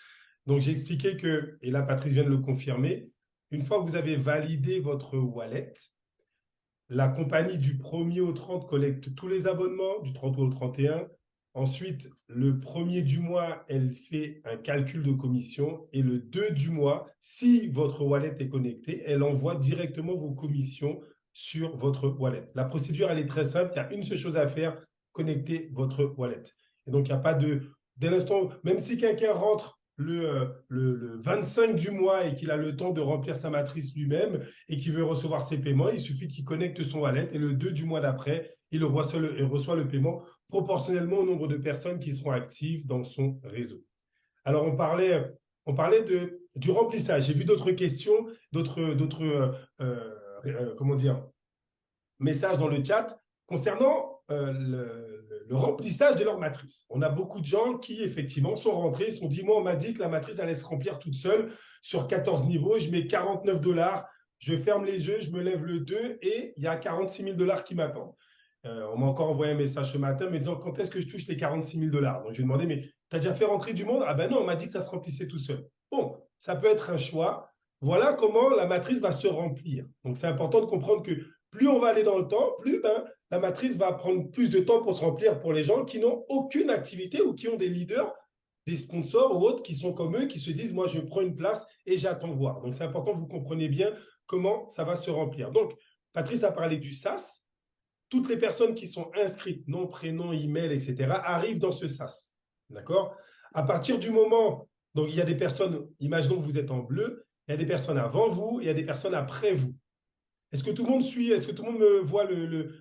Donc, j'ai expliqué que, et là, Patrice vient de le confirmer, une fois que vous avez validé votre wallet, la compagnie du 1er au 30 collecte tous les abonnements, du 30 au 31. Ensuite, le 1er du mois, elle fait un calcul de commission. Et le 2 du mois, si votre wallet est connecté, elle envoie directement vos commissions sur votre wallet. La procédure, elle est très simple. Il y a une seule chose à faire, connecter votre wallet. Et donc, il n'y a pas de... Dès l'instant, même si quelqu'un rentre le 25 du mois et qu'il a le temps de remplir sa matrice lui-même et qu'il veut recevoir ses paiements, il suffit qu'il connecte son wallet et le 2 du mois d'après, il reçoit le paiement proportionnellement au nombre de personnes qui seront actives dans son réseau. Alors, on parlait du remplissage. J'ai vu d'autres questions, comment dire, messages dans le chat concernant le remplissage de leur matrice. On a beaucoup de gens qui, effectivement, sont rentrés, se sont dit, moi, on m'a dit que la matrice allait se remplir toute seule sur 14 niveaux, je mets 49 $, je ferme les yeux, je me lève le 2 et il y a 46 000 $ qui m'attendent. On m'a encore envoyé un message ce matin me disant quand est-ce que je touche les 46 000 $. Donc, je lui ai demandé, mais tu as déjà fait rentrer du monde? Ah ben non, on m'a dit que ça se remplissait tout seul. Bon, ça peut être un choix. Voilà comment la matrice va se remplir. Donc, c'est important de comprendre que plus on va aller dans le temps, plus la matrice va prendre plus de temps pour se remplir pour les gens qui n'ont aucune activité ou qui ont des leaders, des sponsors ou autres qui sont comme eux, qui se disent, moi, je prends une place et j'attends voir. Donc, c'est important que vous compreniez bien comment ça va se remplir. Donc, Patrice a parlé du SaaS. Toutes les personnes qui sont inscrites, nom, prénom, email, etc., arrivent dans ce SaaS. D'accord? À partir du moment, donc il y a des personnes, imaginons que vous êtes en bleu, il y a des personnes avant vous, il y a des personnes après vous. Est-ce que tout le monde suit? Est-ce que tout le monde me voit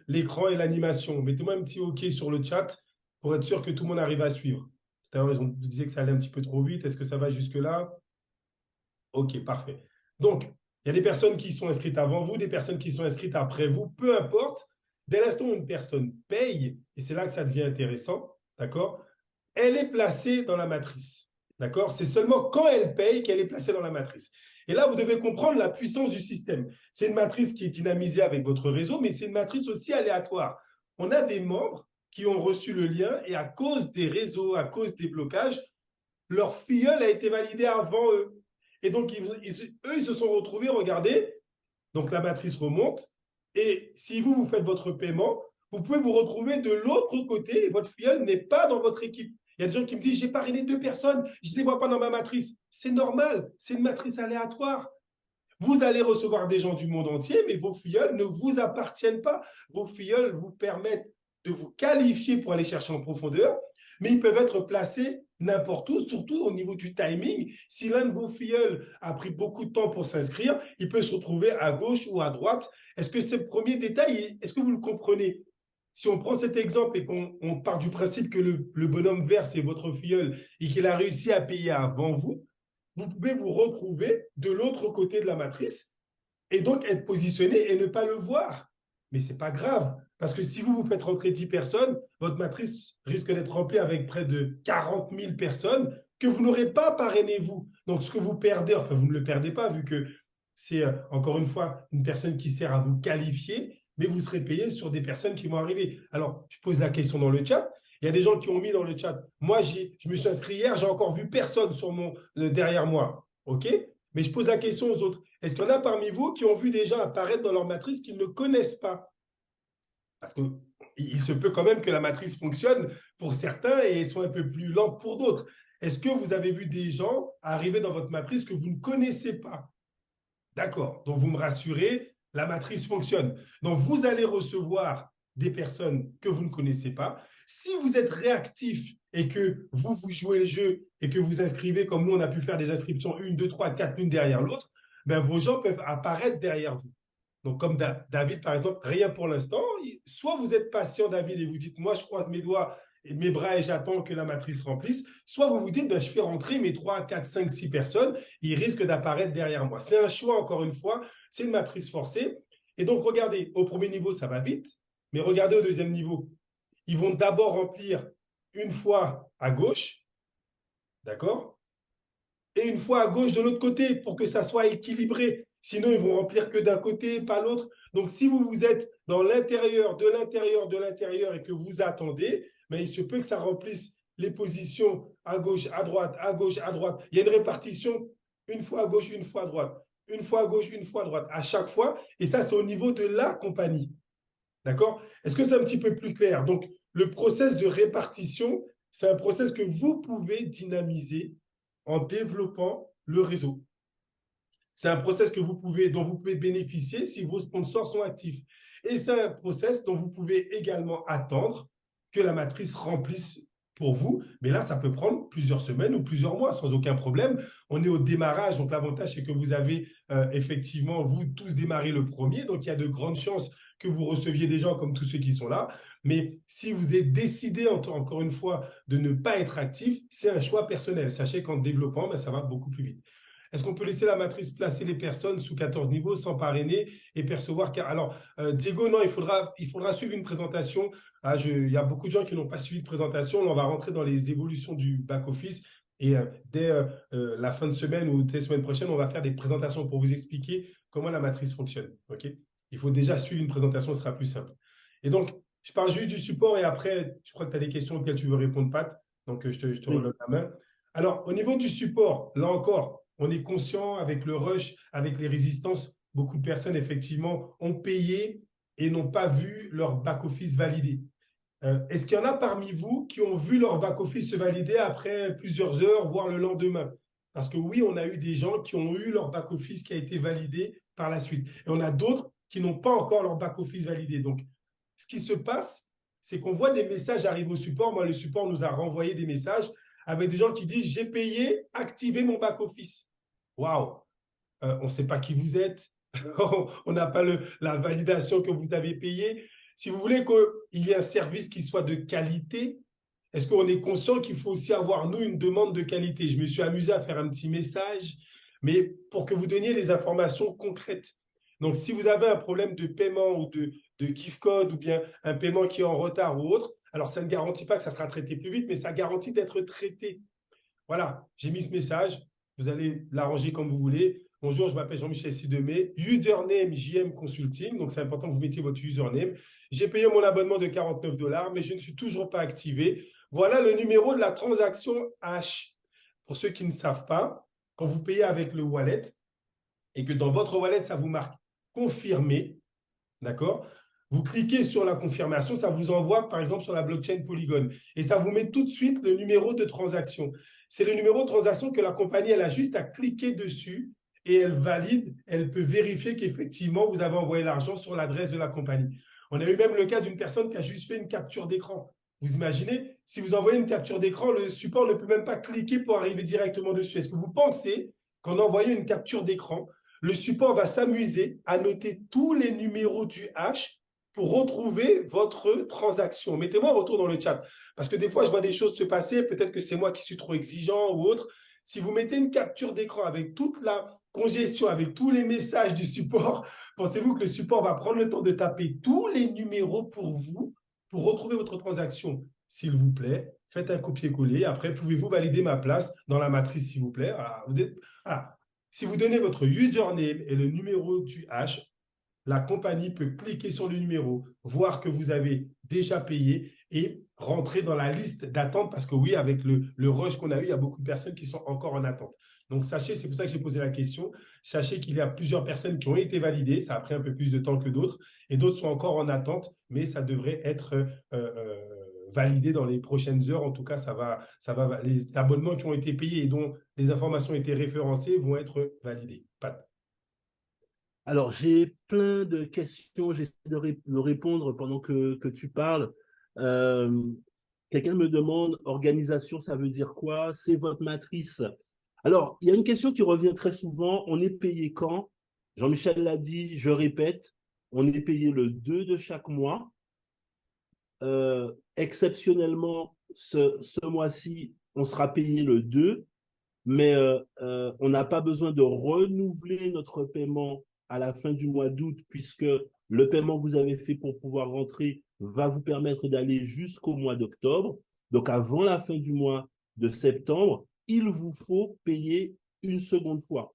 l'écran et l'animation? Mettez-moi un petit OK sur le chat pour être sûr que tout le monde arrive à suivre. Tout à l'heure, on disait que ça allait un petit peu trop vite. Est-ce que ça va jusque-là? OK, parfait. Donc, Il y a des personnes qui sont inscrites avant vous, des personnes qui sont inscrites après vous, peu importe. Dès l'instant où une personne paye, et c'est là que ça devient intéressant, d'accord, elle est placée dans la matrice. D'accord? C'est seulement quand elle paye qu'elle est placée dans la matrice. Et là, vous devez comprendre la puissance du système. C'est une matrice qui est dynamisée avec votre réseau, mais c'est une matrice aussi aléatoire. On a des membres qui ont reçu le lien et à cause des réseaux, à cause des blocages, leur filleul a été validé avant eux. Et donc, eux, ils se sont retrouvés, regardez, donc la matrice remonte, et si vous, vous faites votre paiement, vous pouvez vous retrouver de l'autre côté, et votre filleul n'est pas dans votre équipe. Il y a des gens qui me disent, j'ai parrainé 2 personnes, je ne les vois pas dans ma matrice. C'est normal, c'est une matrice aléatoire. Vous allez recevoir des gens du monde entier, mais vos filleuls ne vous appartiennent pas. Vos filleuls vous permettent de vous qualifier pour aller chercher en profondeur, mais ils peuvent être placés n'importe où, surtout au niveau du timing. Si l'un de vos filleuls a pris beaucoup de temps pour s'inscrire, il peut se retrouver à gauche ou à droite. Est-ce que ce premier détail, est-ce que vous le comprenez? Si on prend cet exemple et qu'on part du principe que le bonhomme vert, c'est votre filleul et qu'il a réussi à payer avant vous, vous pouvez vous retrouver de l'autre côté de la matrice et donc être positionné et ne pas le voir. Mais ce n'est pas grave, parce que si vous vous faites rentrer 10 personnes, votre matrice risque d'être remplie avec près de 40 000 personnes que vous n'aurez pas parrainé vous. Donc, ce que vous perdez, enfin, vous ne le perdez pas, vu que c'est, encore une fois, une personne qui sert à vous qualifier, mais vous serez payé sur des personnes qui vont arriver. Alors, je pose la question dans le chat. Il y a des gens qui ont mis dans le chat. Moi, je me suis inscrit hier, j'ai encore vu personne sur derrière moi. OK? Mais je pose la question aux autres. Est-ce qu'il y en a parmi vous qui ont vu des gens apparaître dans leur matrice qu'ils ne connaissent pas? Parce qu'il se peut quand même que la matrice fonctionne pour certains et soit un peu plus lente pour d'autres. Est-ce que vous avez vu des gens arriver dans votre matrice que vous ne connaissez pas? D'accord. Donc, vous me rassurez, la matrice fonctionne. Donc, vous allez recevoir des personnes que vous ne connaissez pas. Si vous êtes réactif et que vous jouez le jeu et que vous inscrivez, comme nous, on a pu faire des inscriptions 1, 2, 3, 4, l'une derrière l'autre, ben, vos gens peuvent apparaître derrière vous. Donc, comme David, par exemple, rien pour l'instant. Soit vous êtes patient, David, et vous dites, moi, je croise mes doigts et mes bras et j'attends que la matrice remplisse. Soit vous vous dites, ben, je fais rentrer mes 3, 4, 5, 6 personnes, ils risquent d'apparaître derrière moi. C'est un choix, encore une fois, c'est une matrice forcée. Et donc, regardez, au premier niveau, ça va vite, mais regardez au deuxième niveau. Ils vont d'abord remplir une fois à gauche, d'accord? Et une fois à gauche de l'autre côté pour que ça soit équilibré. Sinon, ils vont remplir que d'un côté, pas l'autre. Donc, si vous êtes dans l'intérieur, de l'intérieur, de l'intérieur et que vous attendez, mais il se peut que ça remplisse les positions à gauche, à droite, à gauche, à droite. Il y a une répartition une fois à gauche, une fois à droite, une fois à gauche, une fois à droite, à chaque fois. Et ça, c'est au niveau de la compagnie. D'accord? Est-ce que c'est un petit peu plus clair? Donc, le process de répartition, c'est un process que vous pouvez dynamiser en développant le réseau. C'est un process dont vous pouvez bénéficier si vos sponsors sont actifs. Et c'est un process dont vous pouvez également attendre que la matrice remplisse pour vous. Mais là, ça peut prendre plusieurs semaines ou plusieurs mois sans aucun problème. On est au démarrage. Donc, l'avantage, c'est que vous avez effectivement, vous tous démarré le premier. Donc, il y a de grandes chances que vous receviez des gens comme tous ceux qui sont là. Mais si vous êtes décidé, encore une fois, de ne pas être actif, c'est un choix personnel. Sachez qu'en développant, ben, ça va beaucoup plus vite. Est-ce qu'on peut laisser la matrice placer les personnes sous 14 niveaux sans parrainer et percevoir? Alors, Diego, non, il faudra suivre une présentation. Il y a beaucoup de gens qui n'ont pas suivi de présentation. Là, on va rentrer dans les évolutions du back-office. Et dès la fin de semaine ou dès la semaine prochaine, on va faire des présentations pour vous expliquer comment la matrice fonctionne. Okay? Il faut déjà suivre une présentation, ce sera plus simple. Et donc, je parle juste du support et après, je crois que tu as des questions auxquelles tu veux répondre, Pat. Donc, je te redonne la main. Alors, au niveau du support, là encore, on est conscient avec le rush, avec les résistances, beaucoup de personnes, effectivement, ont payé et n'ont pas vu leur back-office validé. Est-ce qu'il y en a parmi vous qui ont vu leur back-office se valider après plusieurs heures, voire le lendemain? Parce que oui, on a eu des gens qui ont eu leur back-office qui a été validé par la suite. Et on a d'autres qui n'ont pas encore leur back-office validé. Donc, ce qui se passe, c'est qu'on voit des messages arriver au support. Moi, le support nous a renvoyé des messages avec des gens qui disent « J'ai payé, activez mon back-office ». Waouh, on ne sait pas qui vous êtes, on n'a pas la validation que vous avez payé. Si vous voulez qu'il y ait un service qui soit de qualité, est-ce qu'on est conscient qu'il faut aussi avoir, nous, une demande de qualité? Je me suis amusé à faire un petit message mais pour que vous donniez les informations concrètes. Donc, si vous avez un problème de paiement ou de gift code ou bien un paiement qui est en retard ou autre, alors ça ne garantit pas que ça sera traité plus vite, mais ça garantit d'être traité. Voilà, j'ai mis ce message. Vous allez l'arranger comme vous voulez. Bonjour, je m'appelle Jean-Michel Sidemé. Username JM Consulting. Donc, c'est important que vous mettiez votre username. J'ai payé mon abonnement de 49 $, mais je ne suis toujours pas activé. Voilà le numéro de la transaction H. Pour ceux qui ne savent pas, quand vous payez avec le wallet et que dans votre wallet, ça vous marque confirmé, d'accord? Vous cliquez sur la confirmation, ça vous envoie par exemple sur la blockchain Polygon et ça vous met tout de suite le numéro de transaction. C'est le numéro de transaction que la compagnie, elle a juste à cliquer dessus et elle valide, elle peut vérifier qu'effectivement vous avez envoyé l'argent sur l'adresse de la compagnie. On a eu même le cas d'une personne qui a juste fait une capture d'écran. Vous imaginez, si vous envoyez une capture d'écran, le support ne peut même pas cliquer pour arriver directement dessus. Est-ce que vous pensez qu'en envoyant une capture d'écran, le support va s'amuser à noter tous les numéros du hash pour retrouver votre transaction? Mettez-moi un retour dans le chat. Parce que des fois, je vois des choses se passer. Peut-être que c'est moi qui suis trop exigeant ou autre. Si vous mettez une capture d'écran avec toute la congestion, avec tous les messages du support, pensez-vous que le support va prendre le temps de taper tous les numéros pour vous, pour retrouver votre transaction? S'il vous plaît, faites un copier-coller. Après, pouvez-vous valider ma place dans la matrice, s'il vous plaît? Voilà. Si vous donnez votre username et le numéro du hash, la compagnie peut cliquer sur le numéro, voir que vous avez déjà payé et rentrer dans la liste d'attente parce que oui, avec le rush qu'on a eu, il y a beaucoup de personnes qui sont encore en attente. Donc, sachez, c'est pour ça que j'ai posé la question, sachez qu'il y a plusieurs personnes qui ont été validées, ça a pris un peu plus de temps que d'autres, et d'autres sont encore en attente, mais ça devrait être validé dans les prochaines heures. En tout cas, les abonnements qui ont été payés et dont les informations ont été référencées vont être validés. Pat. Alors, j'ai plein de questions, j'essaie de répondre pendant que tu parles. Euh, Quelqu'un me demande, organisation, ça veut dire quoi? C'est votre matrice. Alors, il y a une question qui revient très souvent, on est payé quand? Jean-Michel l'a dit, je répète, on est payé le 2 de chaque mois. Exceptionnellement, ce mois-ci, on sera payé le 2, mais on n'a pas besoin de renouveler notre paiement à la fin du mois d'août, puisque le paiement que vous avez fait pour pouvoir rentrer va vous permettre d'aller jusqu'au mois d'octobre. Donc, avant la fin du mois de septembre, il vous faut payer une seconde fois.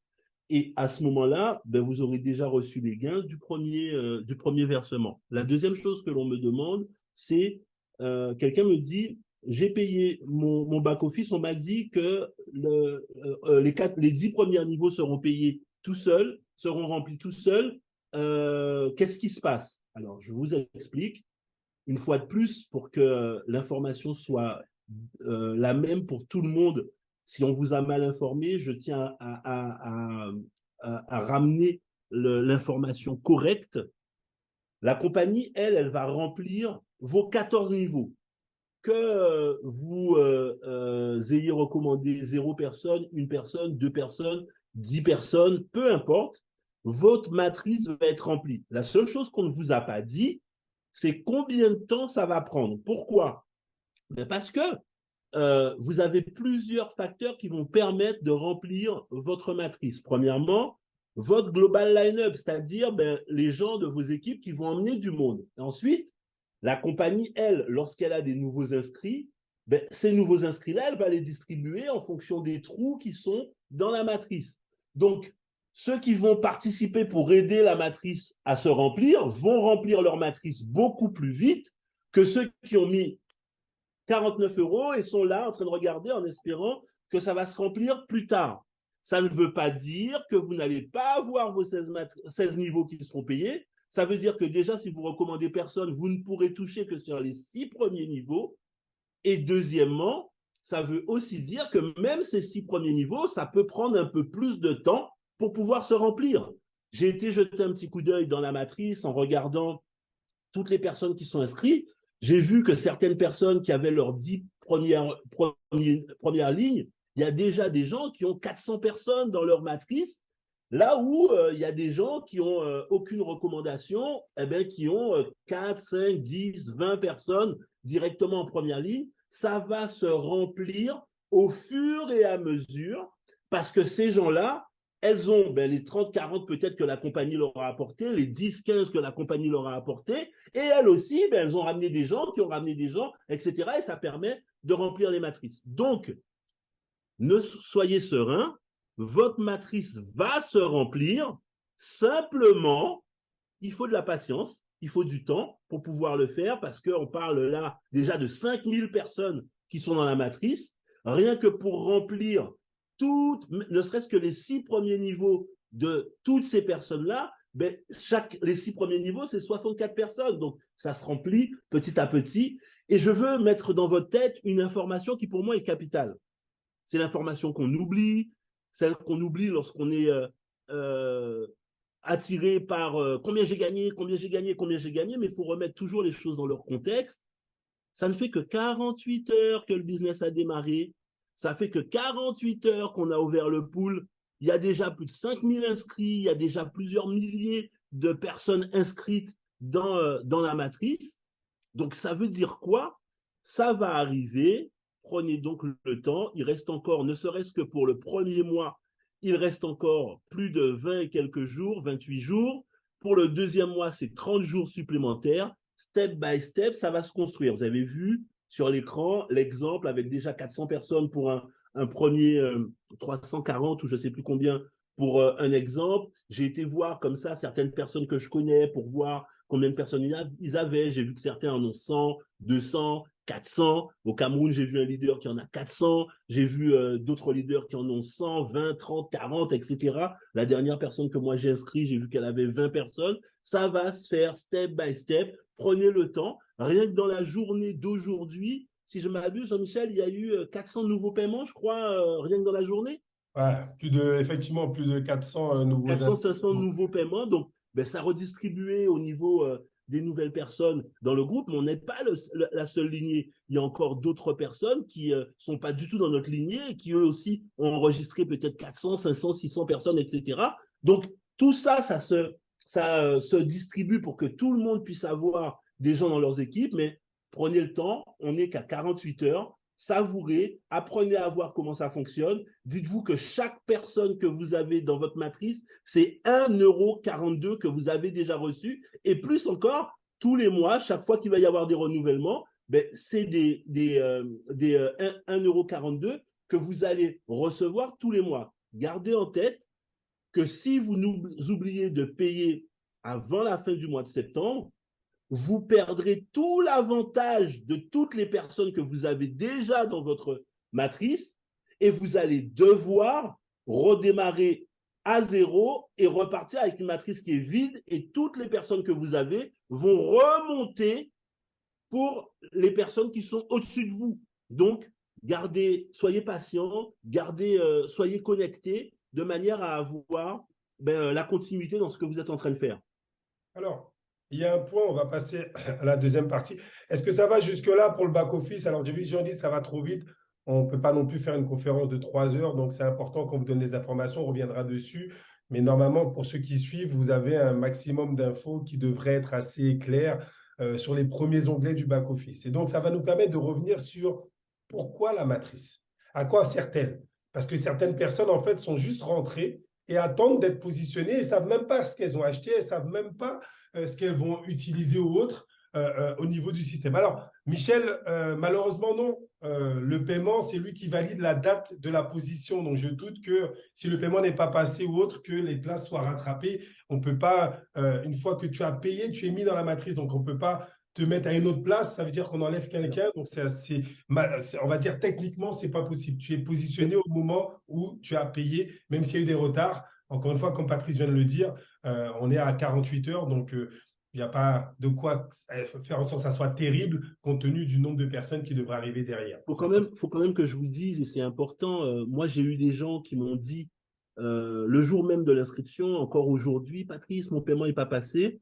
Et à ce moment-là, ben, vous aurez déjà reçu les gains du premier versement. La deuxième chose que l'on me demande, c'est, quelqu'un me dit, j'ai payé mon back-office, on m'a dit que les 10 premiers niveaux seront payés tout seuls, seront remplis tout seuls. Qu'est-ce qui se passe? Alors, je vous explique une fois de plus pour que l'information soit la même pour tout le monde. Si on vous a mal informé, je tiens à ramener l'information correcte. La compagnie, elle va remplir vos 14 niveaux. Que vous ayez recommandé 0 personne, 1 personne, 2 personnes, 10 personnes, peu importe, votre matrice va être remplie. La seule chose qu'on ne vous a pas dit, c'est combien de temps ça va prendre. Pourquoi? Parce que vous avez plusieurs facteurs qui vont permettre de remplir votre matrice. Premièrement, votre global line-up, c'est-à-dire les gens de vos équipes qui vont emmener du monde. Et ensuite, la compagnie, elle, lorsqu'elle a des nouveaux inscrits, ces nouveaux inscrits-là, elle va les distribuer en fonction des trous qui sont dans la matrice. Donc, ceux qui vont participer pour aider la matrice à se remplir vont remplir leur matrice beaucoup plus vite que ceux qui ont mis 49 € et sont là en train de regarder en espérant que ça va se remplir plus tard. Ça ne veut pas dire que vous n'allez pas avoir vos 16 niveaux qui seront payés. Ça veut dire que déjà, si vous recommandez personne, vous ne pourrez toucher que sur les 6 premiers niveaux. Et deuxièmement, ça veut aussi dire que même ces 6 premiers niveaux, ça peut prendre un peu plus de temps pour pouvoir se remplir. J'ai été jeter un petit coup d'œil dans la matrice en regardant toutes les personnes qui sont inscrites. J'ai vu que certaines personnes qui avaient leurs 10 premières lignes, il y a déjà des gens qui ont 400 personnes dans leur matrice, là où il y a des gens qui n'ont aucune recommandation, qui ont 4, 5, 10, 20 personnes directement en première ligne. Ça va se remplir au fur et à mesure parce que ces gens-là, elles ont les 30, 40 peut-être que la compagnie leur a apporté, les 10, 15 que la compagnie leur a apporté, et elles aussi, elles ont ramené des gens qui ont ramené des gens, etc. Et ça permet de remplir les matrices. Donc, ne soyez serein, votre matrice va se remplir, simplement, il faut de la patience, il faut du temps pour pouvoir le faire, parce qu'on parle là déjà de 5000 personnes qui sont dans la matrice, rien que pour remplir ne serait-ce que les 6 premiers niveaux de toutes ces personnes-là, les 6 premiers niveaux, c'est 64 personnes. Donc, ça se remplit petit à petit. Et je veux mettre dans votre tête une information qui, pour moi, est capitale. C'est l'information qu'on oublie, celle qu'on oublie lorsqu'on est attiré par combien j'ai gagné, mais il faut remettre toujours les choses dans leur contexte. Ça ne fait que 48 heures que le business a démarré. Ça fait que 48 heures qu'on a ouvert le pool. Il y a déjà plus de 5000 inscrits. Il y a déjà plusieurs milliers de personnes inscrites dans la matrice. Donc, ça veut dire quoi? Ça va arriver. Prenez donc le temps. Il reste encore, ne serait-ce que pour le premier mois, il reste encore plus de 20 et quelques jours, 28 jours. Pour le deuxième mois, c'est 30 jours supplémentaires. Step by step, ça va se construire. Vous avez vu sur l'écran l'exemple avec déjà 400 personnes pour un premier 340 ou je ne sais plus combien pour un exemple. J'ai été voir comme ça certaines personnes que je connais pour voir combien de personnes ils avaient. J'ai vu que certains en ont 100, 200, 400. Au Cameroun, j'ai vu un leader qui en a 400. J'ai vu d'autres leaders qui en ont 100, 20, 30, 40, etc. La dernière personne que moi j'ai inscrit, j'ai vu qu'elle avait 20 personnes. Ça va se faire step by step. Prenez le temps. Rien que dans la journée d'aujourd'hui, si je m'abuse, Jean-Michel, il y a eu 400 nouveaux paiements, je crois, rien que dans la journée. Ouais, effectivement, plus de 400 nouveaux 400, 500 inscrits. nouveaux paiements. Donc, ça redistribuait au niveau des nouvelles personnes dans le groupe, mais on n'est pas la seule lignée. Il y a encore d'autres personnes qui sont pas du tout dans notre lignée et qui eux aussi ont enregistré peut-être 400, 500, 600 personnes, etc. Donc, tout ça, ça se distribue pour que tout le monde puisse avoir des gens dans leurs équipes, mais prenez le temps, on n'est qu'à 48 heures, savourez, apprenez à voir comment ça fonctionne. Dites-vous que chaque personne que vous avez dans votre matrice, c'est 1,42 € que vous avez déjà reçu. Et plus encore, tous les mois, chaque fois qu'il va y avoir des renouvellements, c'est des 1,42 € que vous allez recevoir tous les mois. Gardez en tête que si vous oubliez de payer avant la fin du mois de septembre, vous perdrez tout l'avantage de toutes les personnes que vous avez déjà dans votre matrice et vous allez devoir redémarrer à zéro et repartir avec une matrice qui est vide et toutes les personnes que vous avez vont remonter pour les personnes qui sont au-dessus de vous. Donc, soyez patient, soyez connectés de manière à avoir la continuité dans ce que vous êtes en train de faire. Alors, il y a un point, on va passer à la deuxième partie. Est-ce que ça va jusque-là pour le back-office? Alors, j'ai vu que Jean dit ça va trop vite. On ne peut pas non plus faire une conférence de 3 heures, donc c'est important qu'on vous donne les informations, on reviendra dessus. Mais normalement, pour ceux qui suivent, vous avez un maximum d'infos qui devraient être assez claires sur les premiers onglets du back-office. Et donc, ça va nous permettre de revenir sur pourquoi la matrice? À quoi sert-elle? Parce que certaines personnes, en fait, sont juste rentrées et attendent d'être positionnées et ne savent même pas ce qu'elles ont acheté, elles ne savent même pas ce qu'elles vont utiliser ou autre au niveau du système. Alors, Michel, malheureusement, non. Le paiement, c'est lui qui valide la date de la position. Donc, je doute que si le paiement n'est pas passé ou autre, que les places soient rattrapées. On ne peut pas, une fois que tu as payé, tu es mis dans la matrice. Donc, on ne peut pas te mettre à une autre place. Ça veut dire qu'on enlève quelqu'un. Donc, on va dire techniquement, ce n'est pas possible. Tu es positionné au moment où tu as payé, même s'il y a eu des retards. Encore une fois, comme Patrice vient de le dire, on est à 48 heures. Donc, il n'y a pas de quoi faire en sorte que ça soit terrible compte tenu du nombre de personnes qui devraient arriver derrière. Faut quand même que je vous dise, et c'est important, moi j'ai eu des gens qui m'ont dit le jour même de l'inscription, encore aujourd'hui, Patrice, mon paiement n'est pas passé.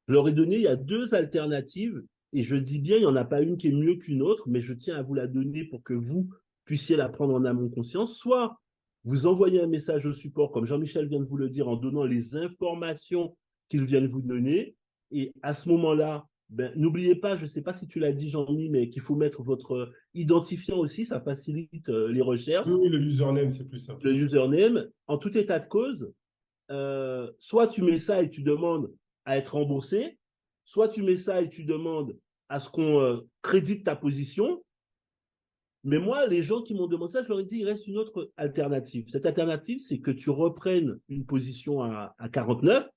Je leur ai donné, il y a 2 alternatives, et je dis bien, il n'y en a pas une qui est mieux qu'une autre, mais je tiens à vous la donner pour que vous puissiez la prendre en amont conscience. Soit vous envoyez un message au support, comme Jean-Michel vient de vous le dire, en donnant les informations qu'ils viennent vous donner, et à ce moment-là, n'oubliez pas, je ne sais pas si tu l'as dit, Jean-Mi, mais qu'il faut mettre votre identifiant aussi, ça facilite les recherches, Oui, oui, le username, c'est plus simple. le username. En tout état de cause, soit tu mets ça et tu demandes à être remboursé, soit tu mets ça et tu demandes à ce qu'on crédite ta position. Mais moi, les gens qui m'ont demandé ça, je leur ai dit, il reste une autre alternative. Cette alternative, c'est que tu reprennes une position à 49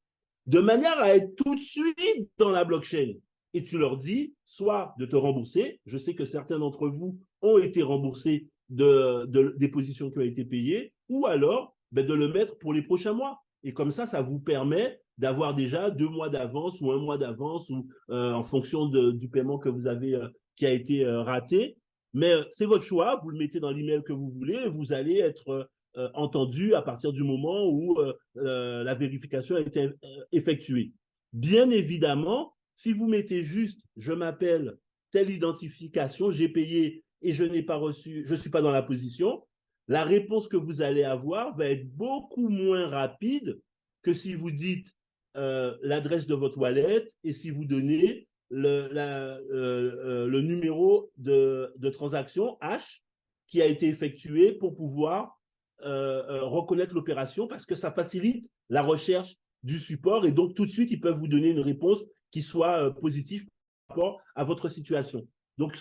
de manière à être tout de suite dans la blockchain. Et tu leur dis, soit de te rembourser, je sais que certains d'entre vous ont été remboursés des positions qui ont été payées, ou alors ben, de le mettre pour les prochains mois. Et comme ça vous permet d'avoir déjà 2 mois d'avance ou 1 mois d'avance, ou en fonction du paiement que vous avez qui a été raté. Mais c'est votre choix, vous le mettez dans l'email que vous voulez, et vous allez être entendu à partir du moment où la vérification a été effectuée. Bien évidemment, si vous mettez juste « je m'appelle telle identification, j'ai payé et je n'ai pas reçu, je ne suis pas dans la position », la réponse que vous allez avoir va être beaucoup moins rapide que si vous dites l'adresse de votre wallet et si vous donnez le numéro de transaction H qui a été effectué pour pouvoir reconnaître l'opération, parce que ça facilite la recherche du support et donc tout de suite ils peuvent vous donner une réponse qui soit positive par rapport à votre situation. Donc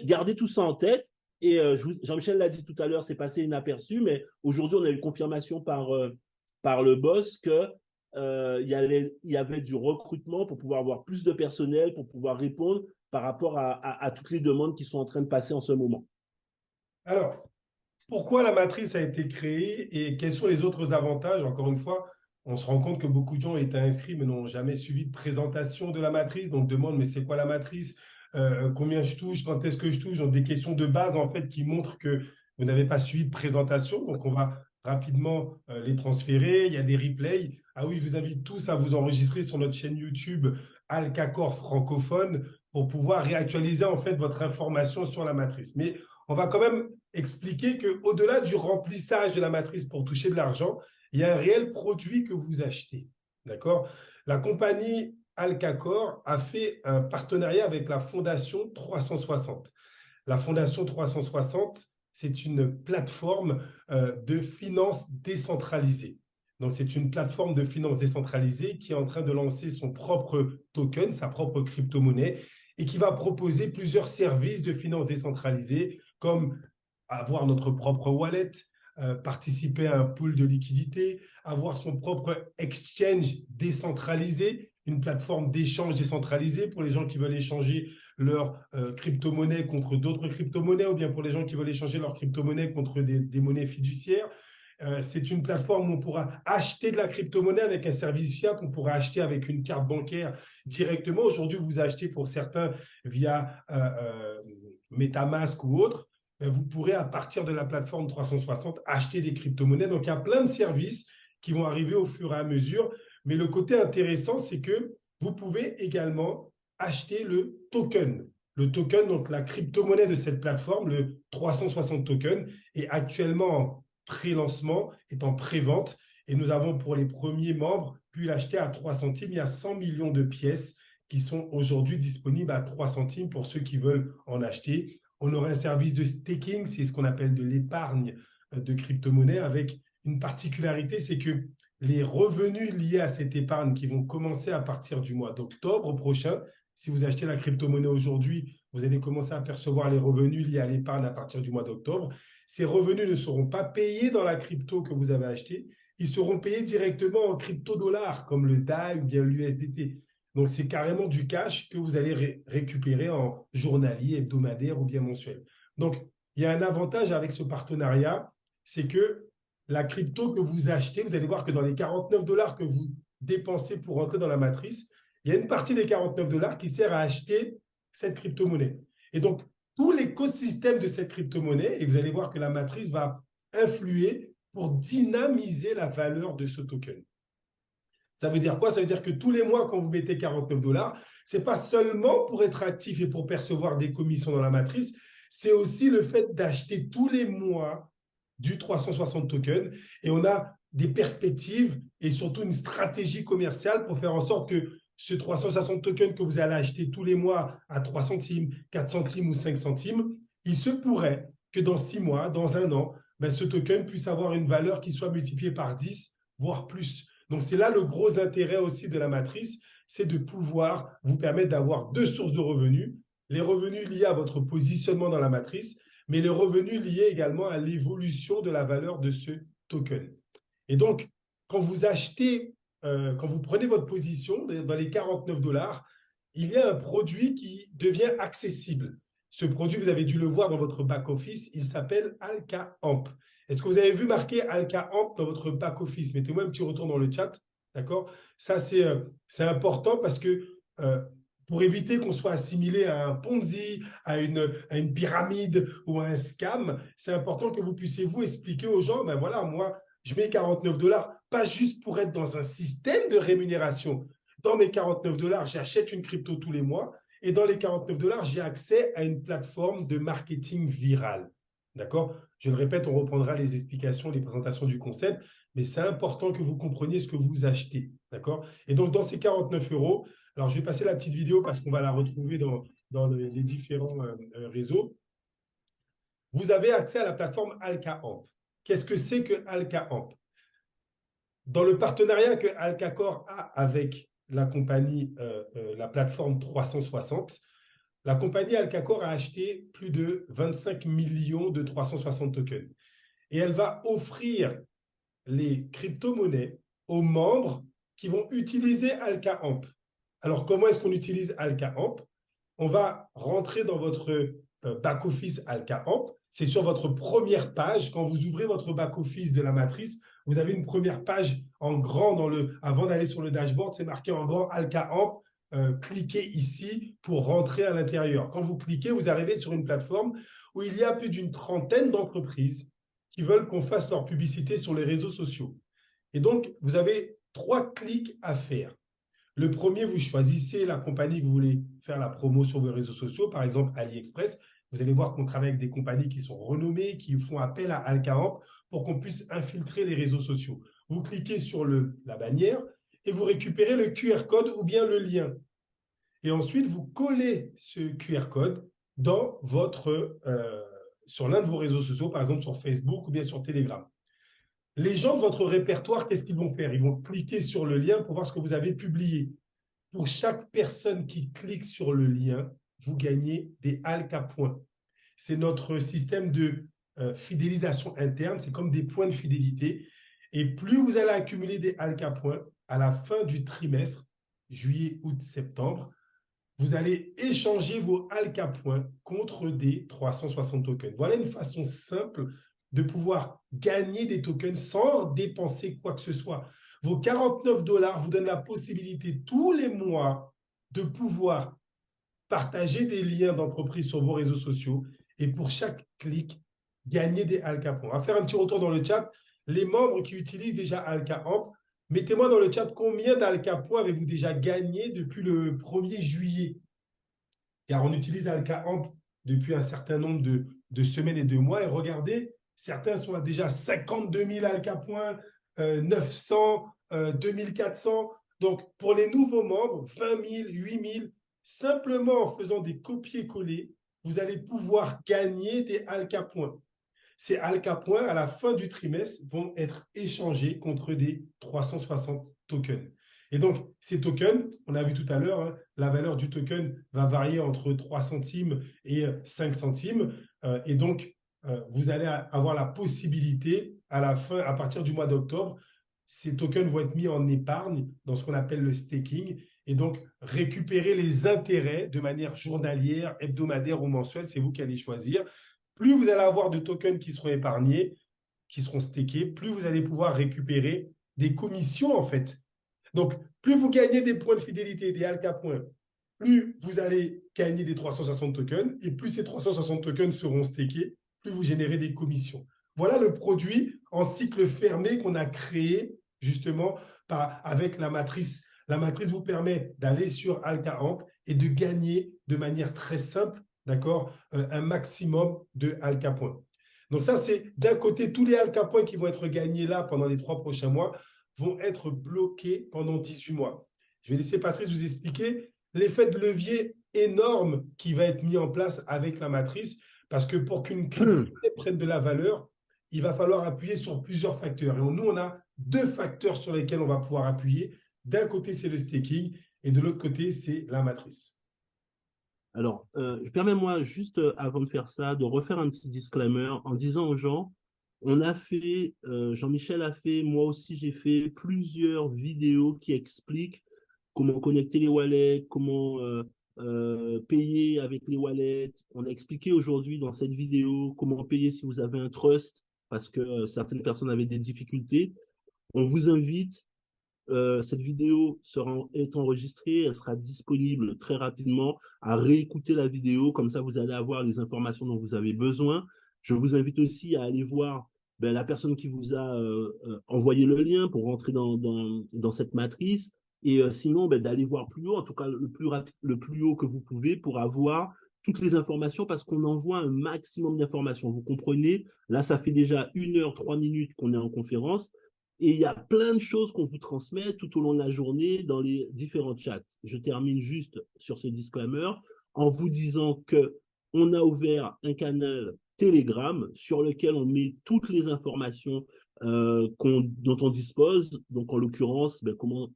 gardez tout ça en tête. Et Jean-Michel l'a dit tout à l'heure, c'est passé inaperçu, mais aujourd'hui on a eu confirmation par le boss que il y avait du recrutement pour pouvoir avoir plus de personnel, pour pouvoir répondre par rapport à toutes les demandes qui sont en train de passer en ce moment. Alors, pourquoi la matrice a été créée et quels sont les autres avantages? Encore une fois, on se rend compte que beaucoup de gens étaient inscrits mais n'ont jamais suivi de présentation de la matrice. Donc, demandent, mais c'est quoi la matrice? Combien je touche? Quand est-ce que je touche? Donc, des questions de base, en fait, qui montrent que vous n'avez pas suivi de présentation. Donc, on va rapidement les transférer. Il y a des replays. Ah oui, je vous invite tous à vous enregistrer sur notre chaîne YouTube Alcacor francophone pour pouvoir réactualiser, en fait, votre information sur la matrice. Mais on va quand même expliquer qu'au-delà du remplissage de la matrice pour toucher de l'argent, il y a un réel produit que vous achetez. D'accord? La compagnie Alcacor a fait un partenariat avec la Fondation 360. La Fondation 360, c'est une plateforme de finances décentralisée. Donc, c'est une plateforme de finances décentralisée qui est en train de lancer son propre token, sa propre crypto-monnaie, et qui va proposer plusieurs services de finances décentralisées, comme avoir notre propre wallet, participer à un pool de liquidité, avoir son propre exchange décentralisé, une plateforme d'échange décentralisée pour les gens qui veulent échanger leur crypto-monnaie contre d'autres crypto-monnaies, ou bien pour les gens qui veulent échanger leur crypto-monnaie contre des monnaies fiduciaires. C'est une plateforme où on pourra acheter de la crypto-monnaie avec un service fiat qu'on pourra acheter avec une carte bancaire directement. Aujourd'hui, vous achetez pour certains via MetaMask ou autre. Vous pourrez, à partir de la plateforme 360, acheter des crypto-monnaies. Donc, il y a plein de services qui vont arriver au fur et à mesure. Mais le côté intéressant, c'est que vous pouvez également acheter le token. Le token, donc la crypto-monnaie de cette plateforme, le 360 token, est actuellement en pré-lancement, est en pré-vente. Et nous avons, pour les premiers membres, pu l'acheter à 3 centimes. Il y a 100 millions de pièces qui sont aujourd'hui disponibles à 3 centimes pour ceux qui veulent en acheter. On aura un service de staking, c'est ce qu'on appelle de l'épargne de crypto-monnaie, avec une particularité, c'est que les revenus liés à cette épargne qui vont commencer à partir du mois d'octobre prochain, si vous achetez la crypto-monnaie aujourd'hui, vous allez commencer à percevoir les revenus liés à l'épargne à partir du mois d'octobre. Ces revenus ne seront pas payés dans la crypto que vous avez achetée, ils seront payés directement en crypto-dollars, comme le DAI ou bien l'USDT. Donc, c'est carrément du cash que vous allez récupérer en journalier, hebdomadaire ou bien mensuel. Donc, il y a un avantage avec ce partenariat, c'est que la crypto que vous achetez, vous allez voir que dans les 49 dollars que vous dépensez pour rentrer dans la matrice, il y a une partie des 49 dollars qui sert à acheter cette crypto-monnaie. Et donc, tout l'écosystème de cette crypto-monnaie, et vous allez voir que la matrice va influer pour dynamiser la valeur de ce token. Ça veut dire quoi? Ça veut dire que tous les mois, quand vous mettez 49 dollars, ce n'est pas seulement pour être actif et pour percevoir des commissions dans la matrice, c'est aussi le fait d'acheter tous les mois du 360 tokens. Et on a des perspectives et surtout une stratégie commerciale pour faire en sorte que ce 360 tokens que vous allez acheter tous les mois à 3 centimes, 4 centimes ou 5 centimes, il se pourrait que dans 6 mois, dans un an, ben, ce token puisse avoir une valeur qui soit multipliée par 10, voire plus. Donc, c'est là le gros intérêt aussi de la matrice, c'est de pouvoir vous permettre d'avoir 2 sources de revenus, les revenus liés à votre positionnement dans la matrice, mais les revenus liés également à l'évolution de la valeur de ce token. Et donc, quand vous achetez, quand vous prenez votre position dans les 49 $, il y a un produit qui devient accessible. Ce produit, vous avez dû le voir dans votre back-office, il s'appelle AlkaAmp. Est-ce que vous avez vu marquer AlkaAmp dans votre back-office? Mettez-moi un petit retour dans le chat, d'accord? Ça, c'est important parce que pour éviter qu'on soit assimilé à un Ponzi, à une pyramide ou à un scam, c'est important que vous puissiez vous expliquer aux gens, ben voilà, moi, je mets 49 $, pas juste pour être dans un système de rémunération. Dans mes 49 $, j'achète une crypto tous les mois et dans les 49 $, j'ai accès à une plateforme de marketing viral. D'accord? Je le répète, on reprendra les explications, les présentations du concept, mais c'est important que vous compreniez ce que vous achetez. D'accord? Et donc, dans ces 49 €, alors je vais passer la petite vidéo parce qu'on va la retrouver dans les différents réseaux. Vous avez accès à la plateforme AlkaAmp. Qu'est-ce que c'est que AlkaAmp? Dans le partenariat que Alkacor a avec la compagnie, la plateforme 360, la compagnie Alkacor a acheté plus de 25 millions de 360 tokens. Et elle va offrir les crypto-monnaies aux membres qui vont utiliser AlkaAmp. Alors, comment est-ce qu'on utilise AlkaAmp? On va rentrer dans votre back-office AlkaAmp. C'est sur votre première page. Quand vous ouvrez votre back-office de la matrice, vous avez une première page en grand avant d'aller sur le dashboard, c'est marqué en grand AlkaAmp. Cliquez ici pour rentrer à l'intérieur. Quand vous cliquez, vous arrivez sur une plateforme où il y a plus d'une trentaine d'entreprises qui veulent qu'on fasse leur publicité sur les réseaux sociaux. Et donc, vous avez 3 clics à faire. Le premier, vous choisissez la compagnie que vous voulez faire la promo sur vos réseaux sociaux, par exemple AliExpress. Vous allez voir qu'on travaille avec des compagnies qui sont renommées, qui font appel à AlkaAmp pour qu'on puisse infiltrer les réseaux sociaux. Vous cliquez sur la bannière et vous récupérez le QR code ou bien le lien. Et ensuite, vous collez ce QR code sur l'un de vos réseaux sociaux, par exemple sur Facebook ou bien sur Telegram. Les gens de votre répertoire, qu'est-ce qu'ils vont faire? Ils vont cliquer sur le lien pour voir ce que vous avez publié. Pour chaque personne qui clique sur le lien, vous gagnez des Alka points. C'est notre système de fidélisation interne. C'est comme des points de fidélité. Et plus vous allez accumuler des Alka points, à la fin du trimestre, juillet, août, septembre, vous allez échanger vos Alka points contre des 360 tokens. Voilà une façon simple de pouvoir gagner des tokens sans dépenser quoi que ce soit. Vos 49 $ vous donnent la possibilité tous les mois de pouvoir partager des liens d'entreprise sur vos réseaux sociaux et pour chaque clic, gagner des Alka points. On va faire un petit retour dans le chat. Les membres qui utilisent déjà AlkaAmp, mettez-moi dans le chat combien d'Alka points avez-vous déjà gagné depuis le 1er juillet? Car on utilise AlkaAmp depuis un certain nombre de semaines et de mois. Et regardez, certains sont à déjà 52 000 Alka points, 900, 2400. Donc, pour les nouveaux membres, 20 000, 8 000, simplement en faisant des copier-coller, vous allez pouvoir gagner des Alka points. Ces Alka points, à la fin du trimestre, vont être échangés contre des 360 tokens. Et donc, ces tokens, on a vu tout à l'heure, hein, la valeur du token va varier entre 3 centimes et 5 centimes. Et donc, vous allez avoir la possibilité, à la fin, à partir du mois d'octobre, ces tokens vont être mis en épargne dans ce qu'on appelle le staking. Et donc, récupérer les intérêts de manière journalière, hebdomadaire ou mensuelle, c'est vous qui allez choisir. Plus vous allez avoir de tokens qui seront épargnés, qui seront stakés, plus vous allez pouvoir récupérer des commissions, en fait. Donc, plus vous gagnez des points de fidélité, des Alka points, plus vous allez gagner des 360 tokens, et plus ces 360 tokens seront stakés, plus vous générez des commissions. Voilà le produit en cycle fermé qu'on a créé justement avec la matrice. La matrice vous permet d'aller sur AlkaAmp et de gagner de manière très simple, d'accord, un maximum de Alka points. Donc ça, c'est d'un côté, tous les Alka points qui vont être gagnés là pendant les 3 prochains mois vont être bloqués pendant 18 mois. Je vais laisser Patrice vous expliquer l'effet de levier énorme qui va être mis en place avec la matrice, Parce que pour qu'une crypto-monnaie prenne de la valeur, il va falloir appuyer sur plusieurs facteurs. Et nous, on a deux facteurs sur lesquels on va pouvoir appuyer. D'un côté, c'est le staking et de l'autre côté, c'est la matrice. Alors, permets-moi juste avant de faire ça, de refaire un petit disclaimer en disant aux gens, on a fait, Jean-Michel a fait, moi aussi j'ai fait plusieurs vidéos qui expliquent comment connecter les wallets, comment payer avec les wallets. On a expliqué aujourd'hui dans cette vidéo comment payer si vous avez un trust, parce que certaines personnes avaient des difficultés. On vous invite cette vidéo est enregistrée, elle sera disponible très rapidement à réécouter la vidéo, comme ça vous allez avoir les informations dont vous avez besoin. Je vous invite aussi à aller voir la personne qui vous a envoyé le lien pour rentrer dans cette matrice. Et sinon, d'aller voir plus haut, en tout cas le plus haut que vous pouvez pour avoir toutes les informations parce qu'on envoie un maximum d'informations. Vous comprenez? Là, ça fait déjà 1 heure, 3 minutes qu'on est en conférence. Et il y a plein de choses qu'on vous transmet tout au long de la journée dans les différents chats. Je termine juste sur ce disclaimer en vous disant que on a ouvert un canal Telegram sur lequel on met toutes les informations dont on dispose. Donc, en l'occurrence, comment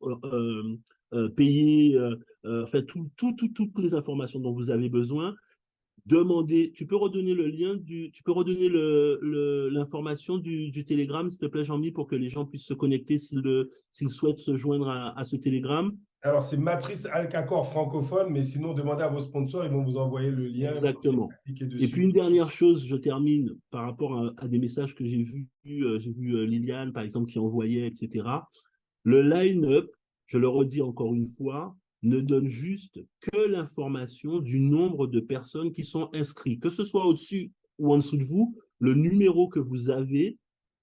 payer, enfin, toutes les informations dont vous avez besoin. Demander, tu peux redonner le lien tu peux redonner l'information du Telegram, s'il te plaît, Jean-Mi, pour que les gens puissent se connecter s'ils souhaitent se joindre à ce Telegram. Alors, c'est Matrice Alcacor francophone, mais sinon, demandez à vos sponsors, ils vont vous envoyer le lien. Exactement. Cliquez Et puis dessus. une dernière chose, je termine par rapport à des messages que j'ai vu Liliane, par exemple, qui envoyait, etc. Le line-up, je le redis encore une fois, ne donne juste que l'information du nombre de personnes qui sont inscrites. Que ce soit au-dessus ou en dessous de vous, le numéro que vous avez,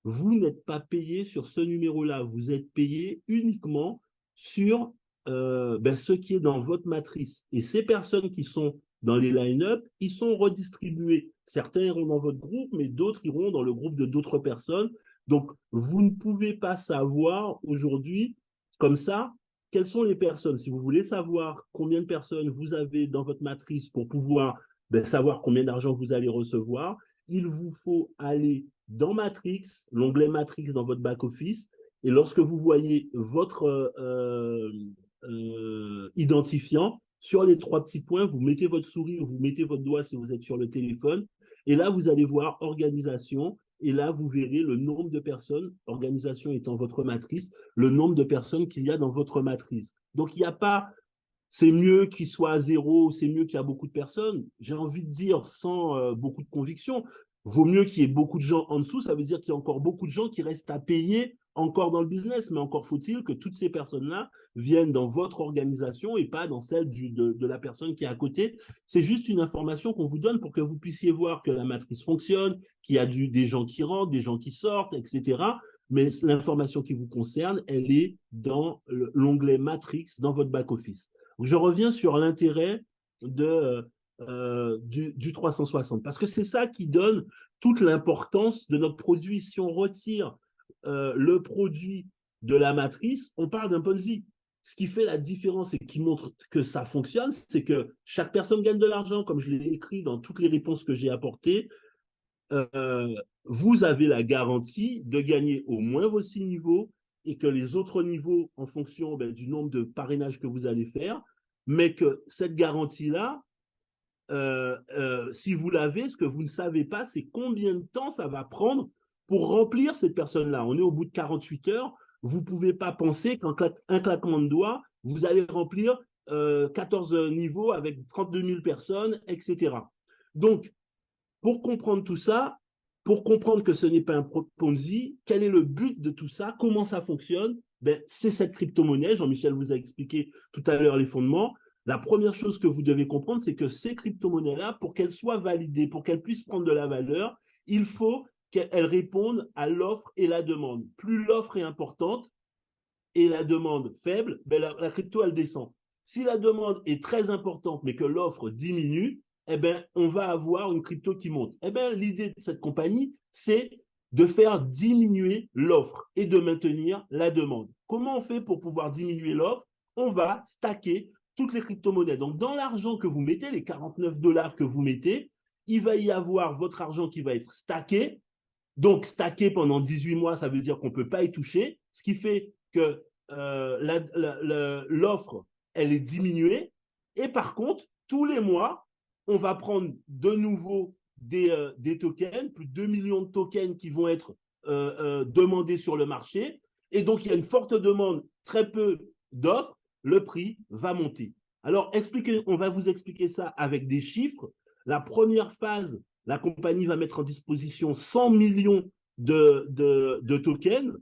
vous n'êtes pas payé sur ce numéro-là. Vous êtes payé uniquement sur ce qui est dans votre matrice. Et ces personnes qui sont dans les line-up, ils sont redistribués. Certains iront dans votre groupe, mais d'autres iront dans le groupe de d'autres personnes. Donc, vous ne pouvez pas savoir aujourd'hui, comme ça, quelles sont les personnes. Si vous voulez savoir combien de personnes vous avez dans votre matrice pour pouvoir savoir combien d'argent vous allez recevoir, il vous faut aller dans Matrix, l'onglet Matrix dans votre back-office, et lorsque vous voyez votre identifiant, sur les 3 petits points, vous mettez votre souris ou vous mettez votre doigt si vous êtes sur le téléphone, et là, vous allez voir organisation, et là, vous verrez le nombre de personnes, organisation étant votre matrice, le nombre de personnes qu'il y a dans votre matrice. Donc, il n'y a pas, c'est mieux qu'il soit à 0, c'est mieux qu'il y a beaucoup de personnes. J'ai envie de dire, sans beaucoup de conviction, vaut mieux qu'il y ait beaucoup de gens en dessous, ça veut dire qu'il y a encore beaucoup de gens qui restent à payer encore dans le business, mais encore faut-il que toutes ces personnes-là viennent dans votre organisation et pas dans celle de la personne qui est à côté. C'est juste une information qu'on vous donne pour que vous puissiez voir que la matrice fonctionne, qu'il y a des gens qui rentrent, des gens qui sortent, etc. Mais l'information qui vous concerne, elle est dans l'onglet Matrix dans votre back-office. Je reviens sur l'intérêt du 360, parce que c'est ça qui donne toute l'importance de notre produit. Si on retire le produit de la matrice, on parle d'un Ponzi. Ce qui fait la différence et qui montre que ça fonctionne, c'est que chaque personne gagne de l'argent, comme je l'ai écrit dans toutes les réponses que j'ai apportées. Vous avez la garantie de gagner au moins vos 6 niveaux et que les autres niveaux, en fonction du nombre de parrainages que vous allez faire, mais que cette garantie-là, si vous l'avez, ce que vous ne savez pas, c'est combien de temps ça va prendre pour remplir cette personne-là. On est au bout de 48 heures. Vous ne pouvez pas penser qu'un claquement de doigts, vous allez remplir 14 niveaux avec 32 000 personnes, etc. Donc, pour comprendre tout ça, pour comprendre que ce n'est pas un Ponzi, quel est le but de tout ça, comment ça fonctionne, c'est cette crypto-monnaie. Jean-Michel vous a expliqué tout à l'heure les fondements. La première chose que vous devez comprendre, c'est que ces crypto-monnaies-là, pour qu'elles soient validées, pour qu'elles puissent prendre de la valeur, il faut qu'elles répondent à l'offre et la demande. Plus l'offre est importante et la demande faible, la crypto, elle descend. Si la demande est très importante, mais que l'offre diminue, on va avoir une crypto qui monte. L'idée de cette compagnie, c'est de faire diminuer l'offre et de maintenir la demande. Comment on fait pour pouvoir diminuer l'offre? On va stacker toutes les crypto-monnaies. Donc, dans l'argent que vous mettez, les 49 $ que vous mettez, il va y avoir votre argent qui va être stacké. Donc, stacké pendant 18 mois, ça veut dire qu'on ne peut pas y toucher, ce qui fait que l'offre, elle est diminuée. Et par contre, tous les mois, on va prendre de nouveau des tokens, plus de 2 millions de tokens qui vont être demandés sur le marché. Et donc, il y a une forte demande, très peu d'offres, le prix va monter. Alors, on va vous expliquer ça avec des chiffres. La première phase, la compagnie va mettre en disposition 100 millions de tokens.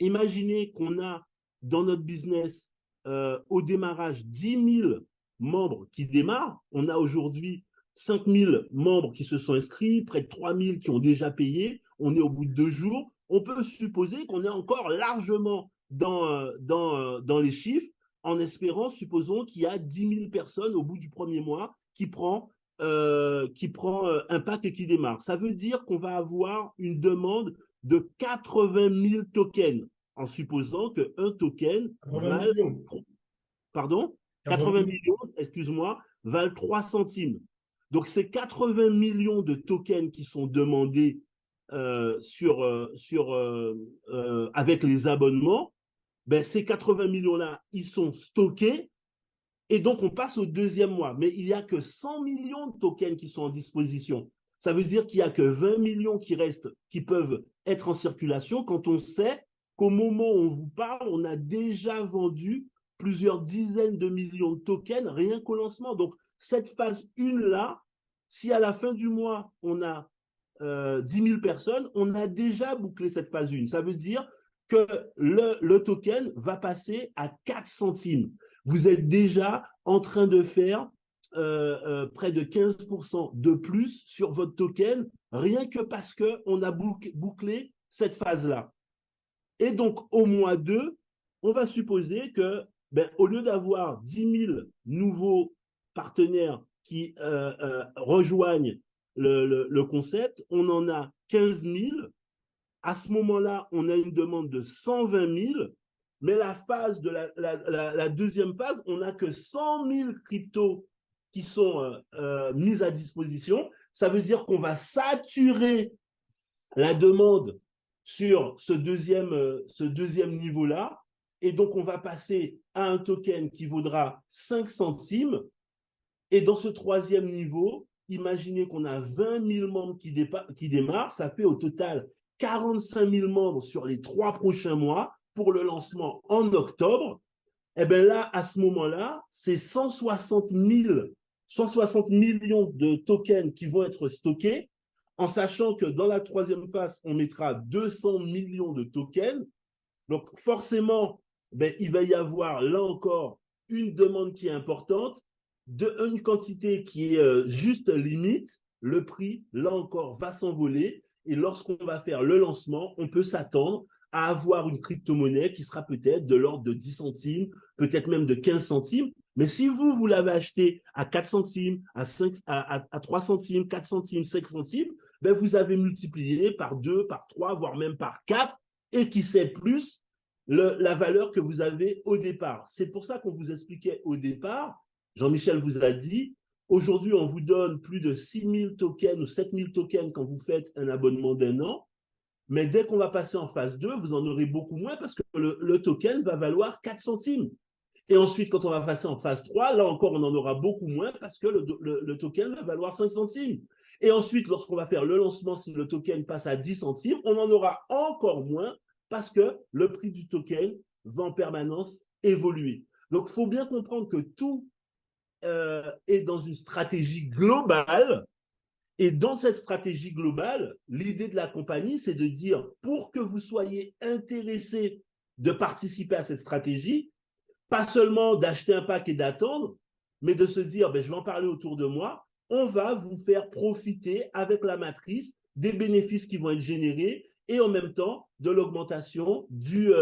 Imaginez qu'on a dans notre business au démarrage 10 000 membres qui démarrent. On a aujourd'hui 5 000 membres qui se sont inscrits, près de 3 000 qui ont déjà payé. On est au bout de 2 jours. On peut supposer qu'on est encore largement dans les chiffres, en espérant, supposons qu'il y a 10 000 personnes au bout du premier mois qui prend un pack et qui démarre. Ça veut dire qu'on va avoir une demande de 80 000 tokens, en supposant qu'un token 80 millions. Pardon 80 millions, excuse-moi, valent 3 centimes. Donc, ces 80 millions de tokens qui sont demandés avec les abonnements, ben, ces 80 millions-là, ils sont stockés. Et donc, on passe au deuxième mois. Mais il n'y a que 100 millions de tokens qui sont en disposition. Ça veut dire qu'il n'y a que 20 millions qui restent, qui peuvent être en circulation quand on sait qu'au moment où on vous parle, on a déjà vendu plusieurs dizaines de millions de tokens rien qu'au lancement. Donc, cette phase 1-là, si à la fin du mois, on a 10 000 personnes, on a déjà bouclé cette phase 1. Ça veut dire que le token va passer à 4 centimes. Vous êtes déjà en train de faire près de 15% de plus sur votre token, rien que parce qu'on a bouclé cette phase-là. Et donc, au mois 2, on va supposer que, au lieu d'avoir 10 000 nouveaux partenaires qui rejoignent le concept, on en a 15 000. À ce moment-là, on a une demande de 120 000. Mais la deuxième phase, on n'a que 100 000 cryptos qui sont mises à disposition. Ça veut dire qu'on va saturer la demande sur ce deuxième niveau-là. Et donc, on va passer à un token qui vaudra 5 centimes. Et dans ce troisième niveau, imaginez qu'on a 20 000 membres qui démarrent. Ça fait au total 45 000 membres sur les 3 prochains mois pour le lancement en octobre. Et bien là, à ce moment-là, c'est 160 millions de tokens qui vont être stockés, en sachant que dans la troisième phase, on mettra 200 millions de tokens. Donc forcément, il va y avoir là encore une demande qui est importante, une quantité qui est juste limite. Le prix, là encore, va s'envoler. Et lorsqu'on va faire le lancement, on peut s'attendre à avoir une crypto-monnaie qui sera peut-être de l'ordre de 10 centimes, peut-être même de 15 centimes. Mais si vous l'avez acheté à 4 centimes, à 3 centimes, 4 centimes, 5 centimes, vous avez multiplié par 2, par 3, voire même par 4, et qui sait plus la valeur que vous avez au départ. C'est pour ça qu'on vous expliquait au départ, Jean-Michel vous a dit, aujourd'hui, on vous donne plus de 6 000 tokens ou 7 000 tokens quand vous faites un abonnement d'1 an. Mais dès qu'on va passer en phase 2, vous en aurez beaucoup moins parce que le token va valoir 4 centimes. Et ensuite, quand on va passer en phase 3, là encore, on en aura beaucoup moins parce que le token va valoir 5 centimes. Et ensuite, lorsqu'on va faire le lancement, si le token passe à 10 centimes, on en aura encore moins parce que le prix du token va en permanence évoluer. Donc, il faut bien comprendre que tout est dans une stratégie globale. Et dans cette stratégie globale, l'idée de la compagnie, c'est de dire, pour que vous soyez intéressé de participer à cette stratégie, pas seulement d'acheter un pack et d'attendre, mais de se dire, je vais en parler autour de moi, on va vous faire profiter avec la matrice des bénéfices qui vont être générés et en même temps de l'augmentation du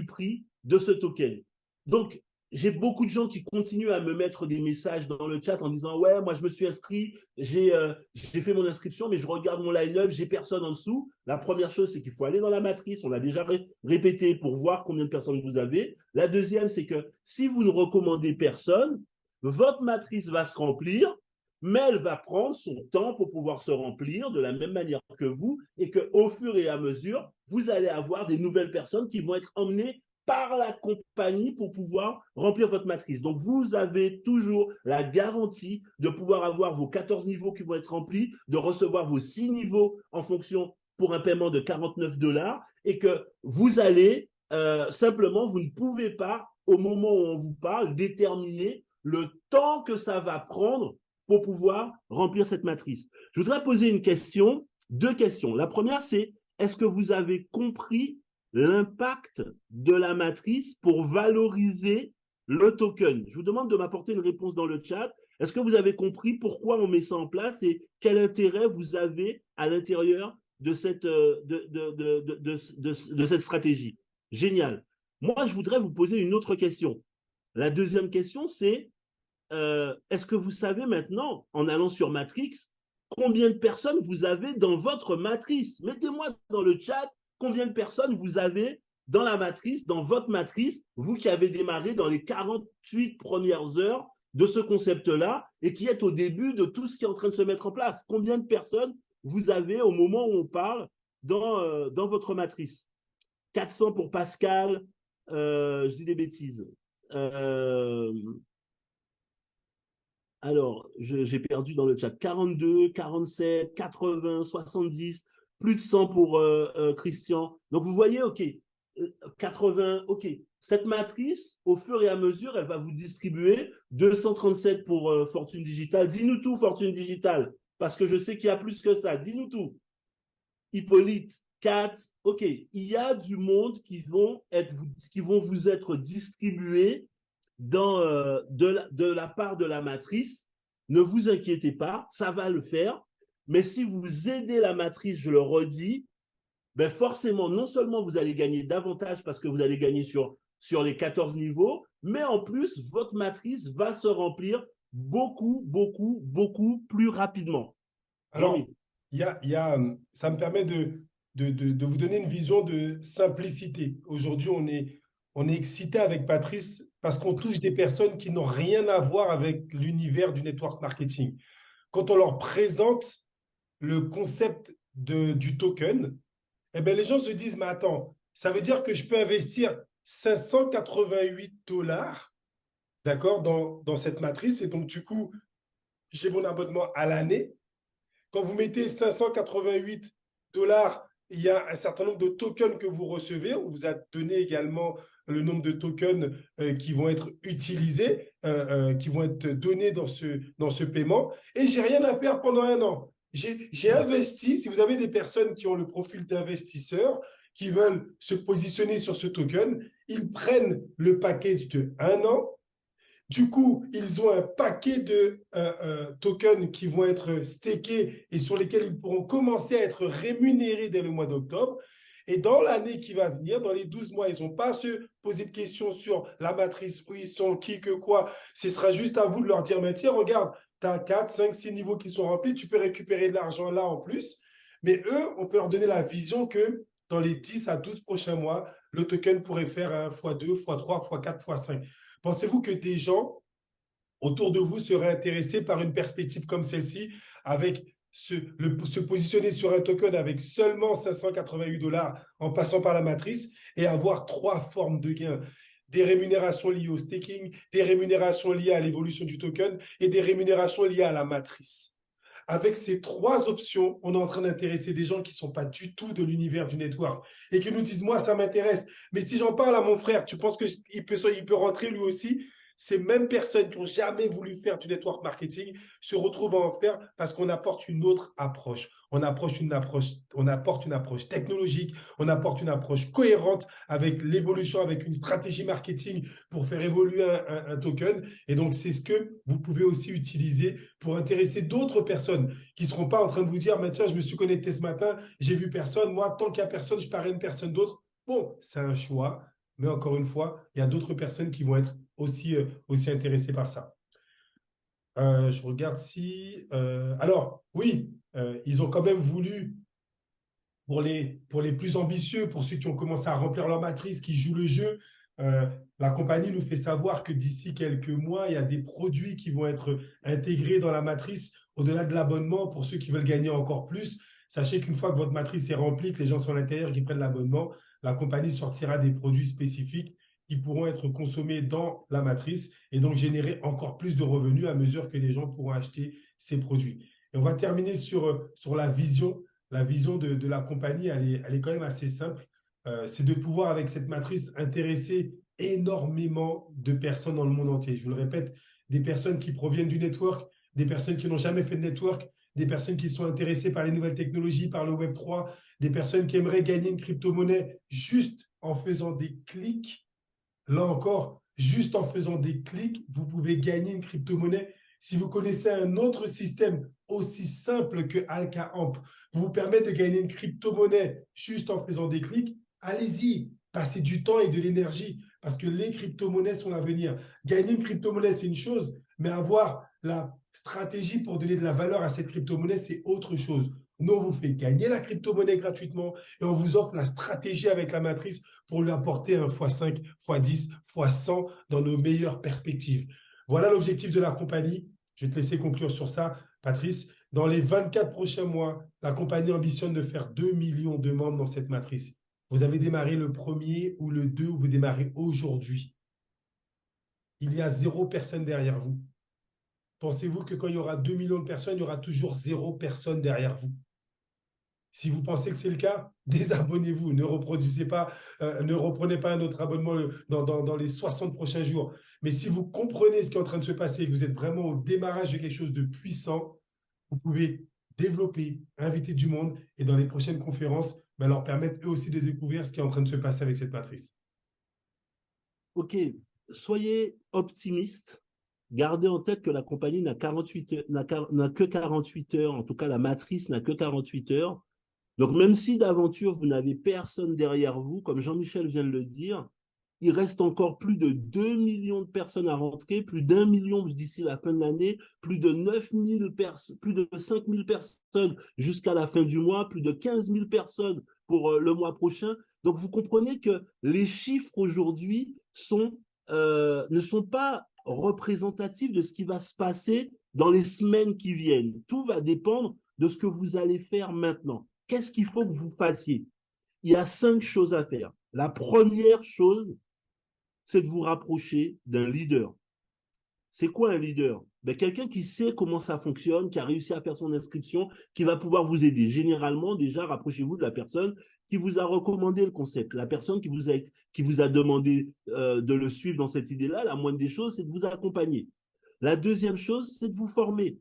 prix de ce token. Donc, j'ai beaucoup de gens qui continuent à me mettre des messages dans le chat en disant « Ouais, moi, je me suis inscrit, j'ai fait mon inscription, mais je regarde mon line-up, j'ai personne en dessous. » La première chose, c'est qu'il faut aller dans la matrice. On l'a déjà répété pour voir combien de personnes vous avez. La deuxième, c'est que si vous ne recommandez personne, votre matrice va se remplir, mais elle va prendre son temps pour pouvoir se remplir de la même manière que vous, et qu'au fur et à mesure, vous allez avoir des nouvelles personnes qui vont être emmenées par la compagnie pour pouvoir remplir votre matrice. Donc, vous avez toujours la garantie de pouvoir avoir vos 14 niveaux qui vont être remplis, de recevoir vos 6 niveaux en fonction pour un paiement de 49 $, et que vous allez simplement, vous ne pouvez pas, au moment où on vous parle, déterminer le temps que ça va prendre pour pouvoir remplir cette matrice. Je voudrais poser une question, deux questions. La première, c'est est-ce que vous avez compris l'impact de la matrice pour valoriser le token? Je vous demande de m'apporter une réponse dans le chat. Est-ce que vous avez compris pourquoi on met ça en place et quel intérêt vous avez à l'intérieur de cette stratégie? Génial. Moi, je voudrais vous poser une autre question. La deuxième question, c'est est-ce que vous savez maintenant, en allant sur Matrix, combien de personnes vous avez dans votre matrice? Mettez-moi dans le chat combien de personnes vous avez dans la matrice, dans votre matrice, vous qui avez démarré dans les 48 premières heures de ce concept-là et qui êtes au début de tout ce qui est en train de se mettre en place. Combien de personnes vous avez au moment où on parle dans votre matrice? 400 pour Pascal, je dis des bêtises. Alors, j'ai perdu dans le chat. 42, 47, 80, 70, plus de 100 pour Christian. Donc, vous voyez, OK, 80, OK. Cette matrice, au fur et à mesure, elle va vous distribuer 237 pour Fortune Digital. Dis-nous tout, Fortune Digital, parce que je sais qu'il y a plus que ça. Dis-nous tout. Hippolyte, 4. OK, il y a du monde qui vont vous être distribués de la part de la matrice. Ne vous inquiétez pas, ça va le faire. Mais si vous aidez la matrice, je le redis, ben forcément, non seulement vous allez gagner davantage parce que vous allez gagner sur les 14 niveaux, mais en plus, votre matrice va se remplir beaucoup, beaucoup, beaucoup plus rapidement. Alors, ça me permet de vous donner une vision de simplicité. Aujourd'hui, on est excité avec Patrice parce qu'on touche des personnes qui n'ont rien à voir avec l'univers du network marketing. Quand on leur présente le concept du token, eh bien, les gens se disent, mais attends, ça veut dire que je peux investir 588 $, d'accord, dans cette matrice. Et donc, du coup, j'ai mon abonnement à l'année. Quand vous mettez 588 $, il y a un certain nombre de tokens que vous recevez. On vous a donné également le nombre de tokens qui vont être utilisés, qui vont être donnés dans ce paiement. Et je n'ai rien à faire pendant un an. J'ai investi. Si vous avez des personnes qui ont le profil d'investisseurs, qui veulent se positionner sur ce token, ils prennent le package de un an. Du coup, ils ont un paquet de tokens qui vont être stakés et sur lesquels ils pourront commencer à être rémunérés dès le mois d'octobre. Et dans l'année qui va venir, dans les 12 mois, ils n'ont pas à se poser de questions sur la matrice, où ils sont, qui, que quoi. Ce sera juste à vous de leur dire, mais tiens, regarde, tu as 4, 5, 6 niveaux qui sont remplis, tu peux récupérer de l'argent là en plus. Mais eux, on peut leur donner la vision que dans les 10 à 12 prochains mois, le token pourrait faire un x2, x3, x4, x5. Pensez-vous que des gens autour de vous seraient intéressés par une perspective comme celle-ci, avec se positionner sur un token avec seulement 588 $ en passant par la matrice et avoir 3 formes de gains? Des rémunérations liées au staking, des rémunérations liées à l'évolution du token et des rémunérations liées à la matrice. Avec ces 3 options, on est en train d'intéresser des gens qui ne sont pas du tout de l'univers du network et qui nous disent, moi, ça m'intéresse. Mais si j'en parle à mon frère, tu penses qu'il peut rentrer lui aussi? Ces mêmes personnes qui n'ont jamais voulu faire du network marketing se retrouvent à en faire parce qu'on apporte une autre approche. On apporte une approche technologique, on apporte une approche cohérente avec l'évolution, avec une stratégie marketing pour faire évoluer un token. Et donc, c'est ce que vous pouvez aussi utiliser pour intéresser d'autres personnes qui ne seront pas en train de vous dire, mais tiens, je me suis connecté ce matin, j'ai vu personne. Moi, tant qu'il n'y a personne, je parie une personne d'autre. Bon, c'est un choix. Mais encore une fois, il y a d'autres personnes qui vont être aussi intéressées par ça. Je regarde si… alors, oui, ils ont quand même voulu, pour les plus ambitieux, pour ceux qui ont commencé à remplir leur matrice, qui jouent le jeu, la compagnie nous fait savoir que d'ici quelques mois, il y a des produits qui vont être intégrés dans la matrice au-delà de l'abonnement pour ceux qui veulent gagner encore plus. Sachez qu'une fois que votre matrice est remplie, que les gens sont à l'intérieur, qui prennent l'abonnement, la compagnie sortira des produits spécifiques qui pourront être consommés dans la matrice et donc générer encore plus de revenus à mesure que les gens pourront acheter ces produits. Et on va terminer sur la vision. La vision de la compagnie, elle est quand même assez simple. C'est de pouvoir, avec cette matrice, intéresser énormément de personnes dans le monde entier. Je vous le répète, des personnes qui proviennent du network, des personnes qui n'ont jamais fait de network, des personnes qui sont intéressées par les nouvelles technologies, par le Web3, des personnes qui aimeraient gagner une crypto-monnaie juste en faisant des clics. Là encore, juste en faisant des clics, vous pouvez gagner une crypto-monnaie. Si vous connaissez un autre système aussi simple que AlkaAmp, vous permet de gagner une crypto-monnaie juste en faisant des clics, allez-y, passez du temps et de l'énergie parce que les crypto-monnaies sont l'avenir. Gagner une crypto-monnaie, c'est une chose, mais avoir la stratégie pour donner de la valeur à cette crypto-monnaie, c'est autre chose. Nous, on vous fait gagner la crypto-monnaie gratuitement et on vous offre la stratégie avec la matrice pour lui apporter un x5, x10, x100 dans nos meilleures perspectives. Voilà l'objectif de la compagnie. Je vais te laisser conclure sur ça, Patrice. Dans les 24 prochains mois, la compagnie ambitionne de faire 2 millions de membres dans cette matrice. Vous avez démarré le premier ou le 2 ou vous démarrez aujourd'hui. Il y a 0 personne derrière vous. Pensez-vous que quand il y aura 2 millions de personnes, il y aura toujours 0 personne derrière vous? Si vous pensez que c'est le cas, désabonnez-vous. Ne reproduisez pas, ne reprenez pas un autre abonnement dans les 60 prochains jours. Mais si vous comprenez ce qui est en train de se passer et que vous êtes vraiment au démarrage de quelque chose de puissant, vous pouvez développer, inviter du monde et dans les prochaines conférences, leur permettre eux aussi de découvrir ce qui est en train de se passer avec cette matrice. Ok, soyez optimistes. Gardez en tête que la compagnie n'a que 48 heures, en tout cas la matrice n'a que 48 heures. Donc même si d'aventure vous n'avez personne derrière vous, comme Jean-Michel vient de le dire, il reste encore plus de 2 millions de personnes à rentrer, plus d'1 million d'ici la fin de l'année, plus de 5 000 personnes jusqu'à la fin du mois, plus de 15 000 personnes pour le mois prochain. Donc vous comprenez que les chiffres aujourd'hui ne sont pas représentatifs de ce qui va se passer dans les semaines qui viennent. Tout va dépendre de ce que vous allez faire maintenant. Qu'est-ce qu'il faut que vous fassiez? Il y a 5 choses à faire. La première chose, c'est de vous rapprocher d'un leader. C'est quoi un leader? Quelqu'un qui sait comment ça fonctionne, qui a réussi à faire son inscription, qui va pouvoir vous aider. Généralement, déjà, rapprochez-vous de la personne qui vous a recommandé le concept, la personne qui vous a demandé de le suivre dans cette idée-là. La moindre des choses, c'est de vous accompagner. La deuxième chose, c'est de vous former.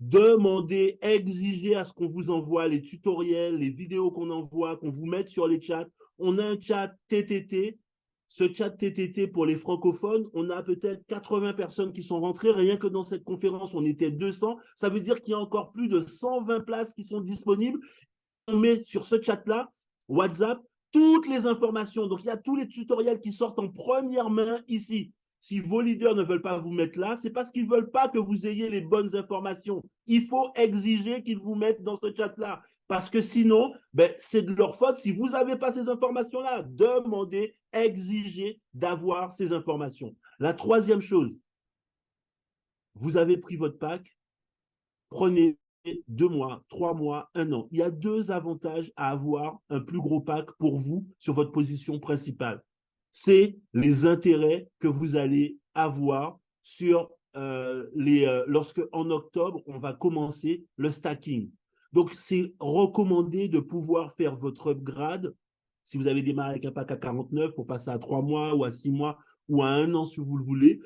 Demandez, exigez à ce qu'on vous envoie les tutoriels, les vidéos qu'on envoie, qu'on vous mette sur les chats. On a un chat TTT. Ce chat TTT pour les francophones, on a peut-être 80 personnes qui sont rentrées. Rien que dans cette conférence, on était 200. Ça veut dire qu'il y a encore plus de 120 places qui sont disponibles. On met sur ce chat-là, WhatsApp, toutes les informations. Donc, il y a tous les tutoriels qui sortent en première main ici. Si vos leaders ne veulent pas vous mettre là, c'est parce qu'ils ne veulent pas que vous ayez les bonnes informations. Il faut exiger qu'ils vous mettent dans ce chat-là. Parce que sinon, c'est de leur faute. Si vous n'avez pas ces informations-là, demandez, exigez d'avoir ces informations. La troisième chose, vous avez pris votre pack, prenez 2 mois, 3 mois, 1 an. Il y a 2 avantages à avoir un plus gros pack pour vous sur votre position principale. C'est les intérêts que vous allez avoir sur lorsque en octobre, on va commencer le stacking. Donc, c'est recommandé de pouvoir faire votre upgrade. Si vous avez démarré avec un pack à 49 pour passer à 3 mois ou à 6 mois ou à 1 an si vous le voulez,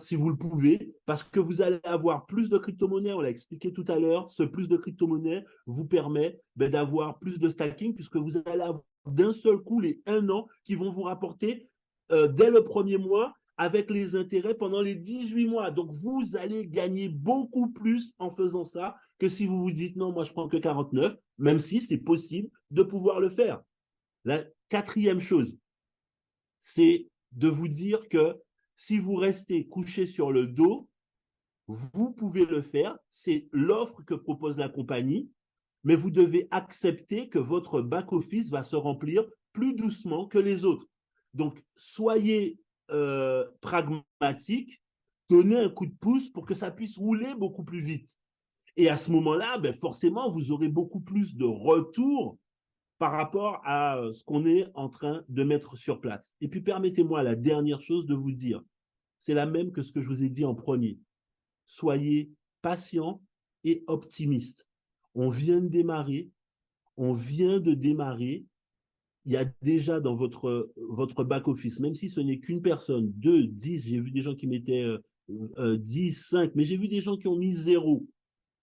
si vous le pouvez, parce que vous allez avoir plus de crypto-monnaies, on l'a expliqué tout à l'heure, ce plus de crypto-monnaies vous permet d'avoir plus de stacking puisque vous allez avoir d'un seul coup les 1 an qui vont vous rapporter dès le premier mois avec les intérêts pendant les 18 mois. Donc, vous allez gagner beaucoup plus en faisant ça que si vous vous dites non, moi je prends que 49, même si c'est possible de pouvoir le faire. La quatrième chose, c'est de vous dire que si vous restez couché sur le dos, vous pouvez le faire. C'est l'offre que propose la compagnie, mais vous devez accepter que votre back-office va se remplir plus doucement que les autres. Donc, soyez pragmatique, donnez un coup de pouce pour que ça puisse rouler beaucoup plus vite. Et à ce moment-là, ben forcément, vous aurez beaucoup plus de retours par rapport à ce qu'on est en train de mettre sur place. Et puis, permettez-moi la dernière chose de vous dire, c'est la même que ce que je vous ai dit en premier. Soyez patient et optimiste. On vient de démarrer, il y a déjà dans votre back-office, même si ce n'est qu'une personne, 2, 10, j'ai vu des gens qui mettaient 10, 5, mais j'ai vu des gens qui ont mis 0.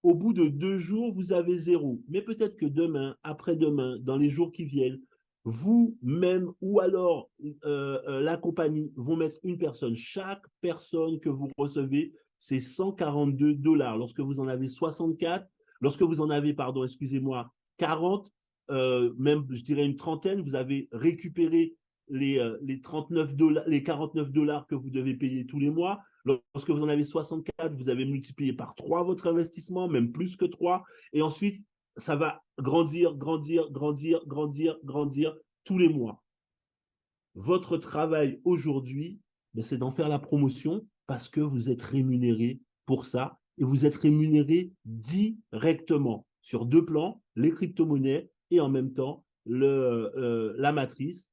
Au bout de 2 jours, vous avez 0. Mais peut-être que demain, après-demain, dans les jours qui viennent, vous-même ou alors la compagnie vont mettre une personne. Chaque personne que vous recevez, c'est $142. Lorsque vous en avez 64, lorsque vous en avez, pardon, excusez-moi, 40, même je dirais une trentaine, vous avez récupéré les 39 dollars, les $49 que vous devez payer tous les mois. Lorsque vous en avez 64, vous avez multiplié par 3 votre investissement, même plus que 3. Et ensuite, ça va grandir, grandir, grandir, grandir, grandir tous les mois. Votre travail aujourd'hui, c'est d'en faire la promotion parce que vous êtes rémunéré pour ça et vous êtes rémunéré directement sur 2 plans, les crypto-monnaies et en même temps la matrice.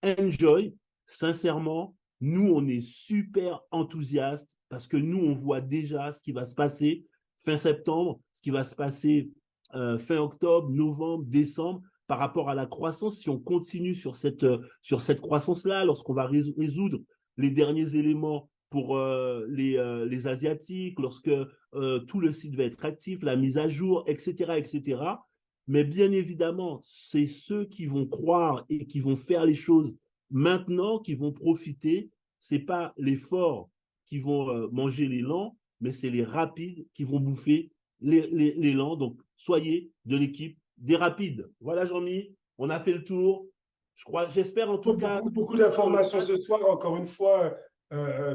Enjoy, sincèrement, nous, on est super enthousiastes parce que nous, on voit déjà ce qui va se passer fin septembre, ce qui va se passer fin octobre, novembre, décembre, par rapport à la croissance. Si on continue sur cette croissance-là, lorsqu'on va résoudre les derniers éléments pour les Asiatiques, lorsque tout le site va être actif, la mise à jour, etc., etc. Mais bien évidemment, c'est ceux qui vont croire et qui vont faire les choses maintenant qui vont profiter. Ce n'est pas les forts qui vont manger les lents, mais c'est les rapides qui vont bouffer les lents. Donc, soyez de l'équipe des rapides. Voilà, Jean-Mi, on a fait le tour. J'espère en tout cas. Beaucoup d'informations ce soir. Encore une fois,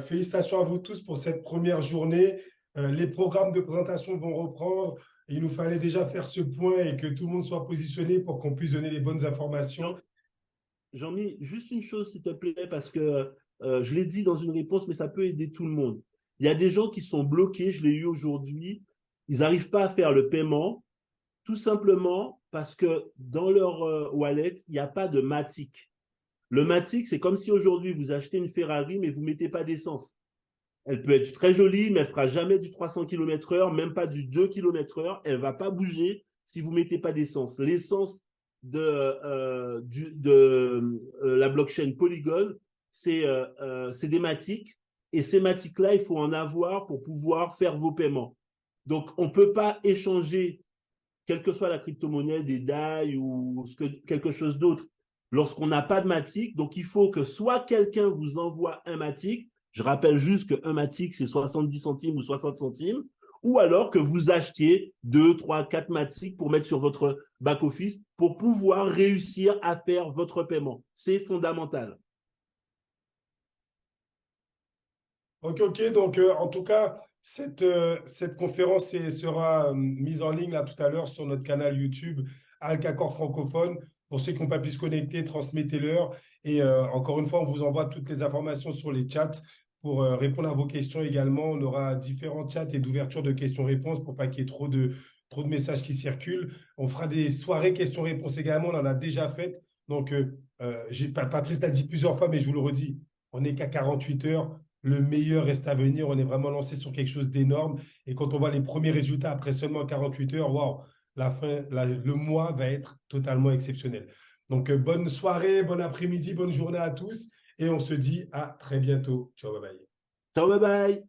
félicitations à vous tous pour cette première journée. Les programmes de présentation vont reprendre. Il nous fallait déjà faire ce point et que tout le monde soit positionné pour qu'on puisse donner les bonnes informations. Jean-Mi, juste une chose, s'il te plaît, parce que je l'ai dit dans une réponse, mais ça peut aider tout le monde. Il y a des gens qui sont bloqués, je l'ai eu aujourd'hui, ils n'arrivent pas à faire le paiement, tout simplement parce que dans leur wallet, il n'y a pas de Matic. Le Matic, c'est comme si aujourd'hui vous achetez une Ferrari, mais vous ne mettez pas d'essence. Elle peut être très jolie, mais elle ne fera jamais du 300 km/h, même pas du 2 km/h. Elle ne va pas bouger si vous ne mettez pas d'essence. L'essence de la blockchain Polygon, c'est des Matic. Et ces Matic-là, il faut en avoir pour pouvoir faire vos paiements. Donc, on ne peut pas échanger, quelle que soit la crypto-monnaie, des DAI ou quelque chose d'autre, lorsqu'on n'a pas de Matic. Donc, il faut que soit quelqu'un vous envoie un Matic. Je rappelle juste qu'un Matic, c'est 70 centimes ou 60 centimes. Ou alors que vous achetiez 2, 3, 4 Matic pour mettre sur votre back-office pour pouvoir réussir à faire votre paiement. C'est fondamental. Ok. Donc, en tout cas, cette conférence sera mise en ligne là, tout à l'heure sur notre canal YouTube Alcacor francophone. Pour ceux qui n'ont pas pu se connecter, transmettez-leur. Et encore une fois, on vous envoie toutes les informations sur les chats pour répondre à vos questions également. On aura différents chats et d'ouverture de questions-réponses pour pas qu'il y ait trop de messages qui circulent. On fera des soirées questions-réponses également. On en a déjà fait. Donc, Patrice l'a dit plusieurs fois, mais je vous le redis, on n'est qu'à 48 heures. Le meilleur reste à venir. On est vraiment lancé sur quelque chose d'énorme. Et quand on voit les premiers résultats après seulement 48 heures, waouh, le mois va être totalement exceptionnel. Donc, bonne soirée, bon après-midi, bonne journée à tous. Et on se dit à très bientôt. Ciao, bye bye. Ciao, bye bye.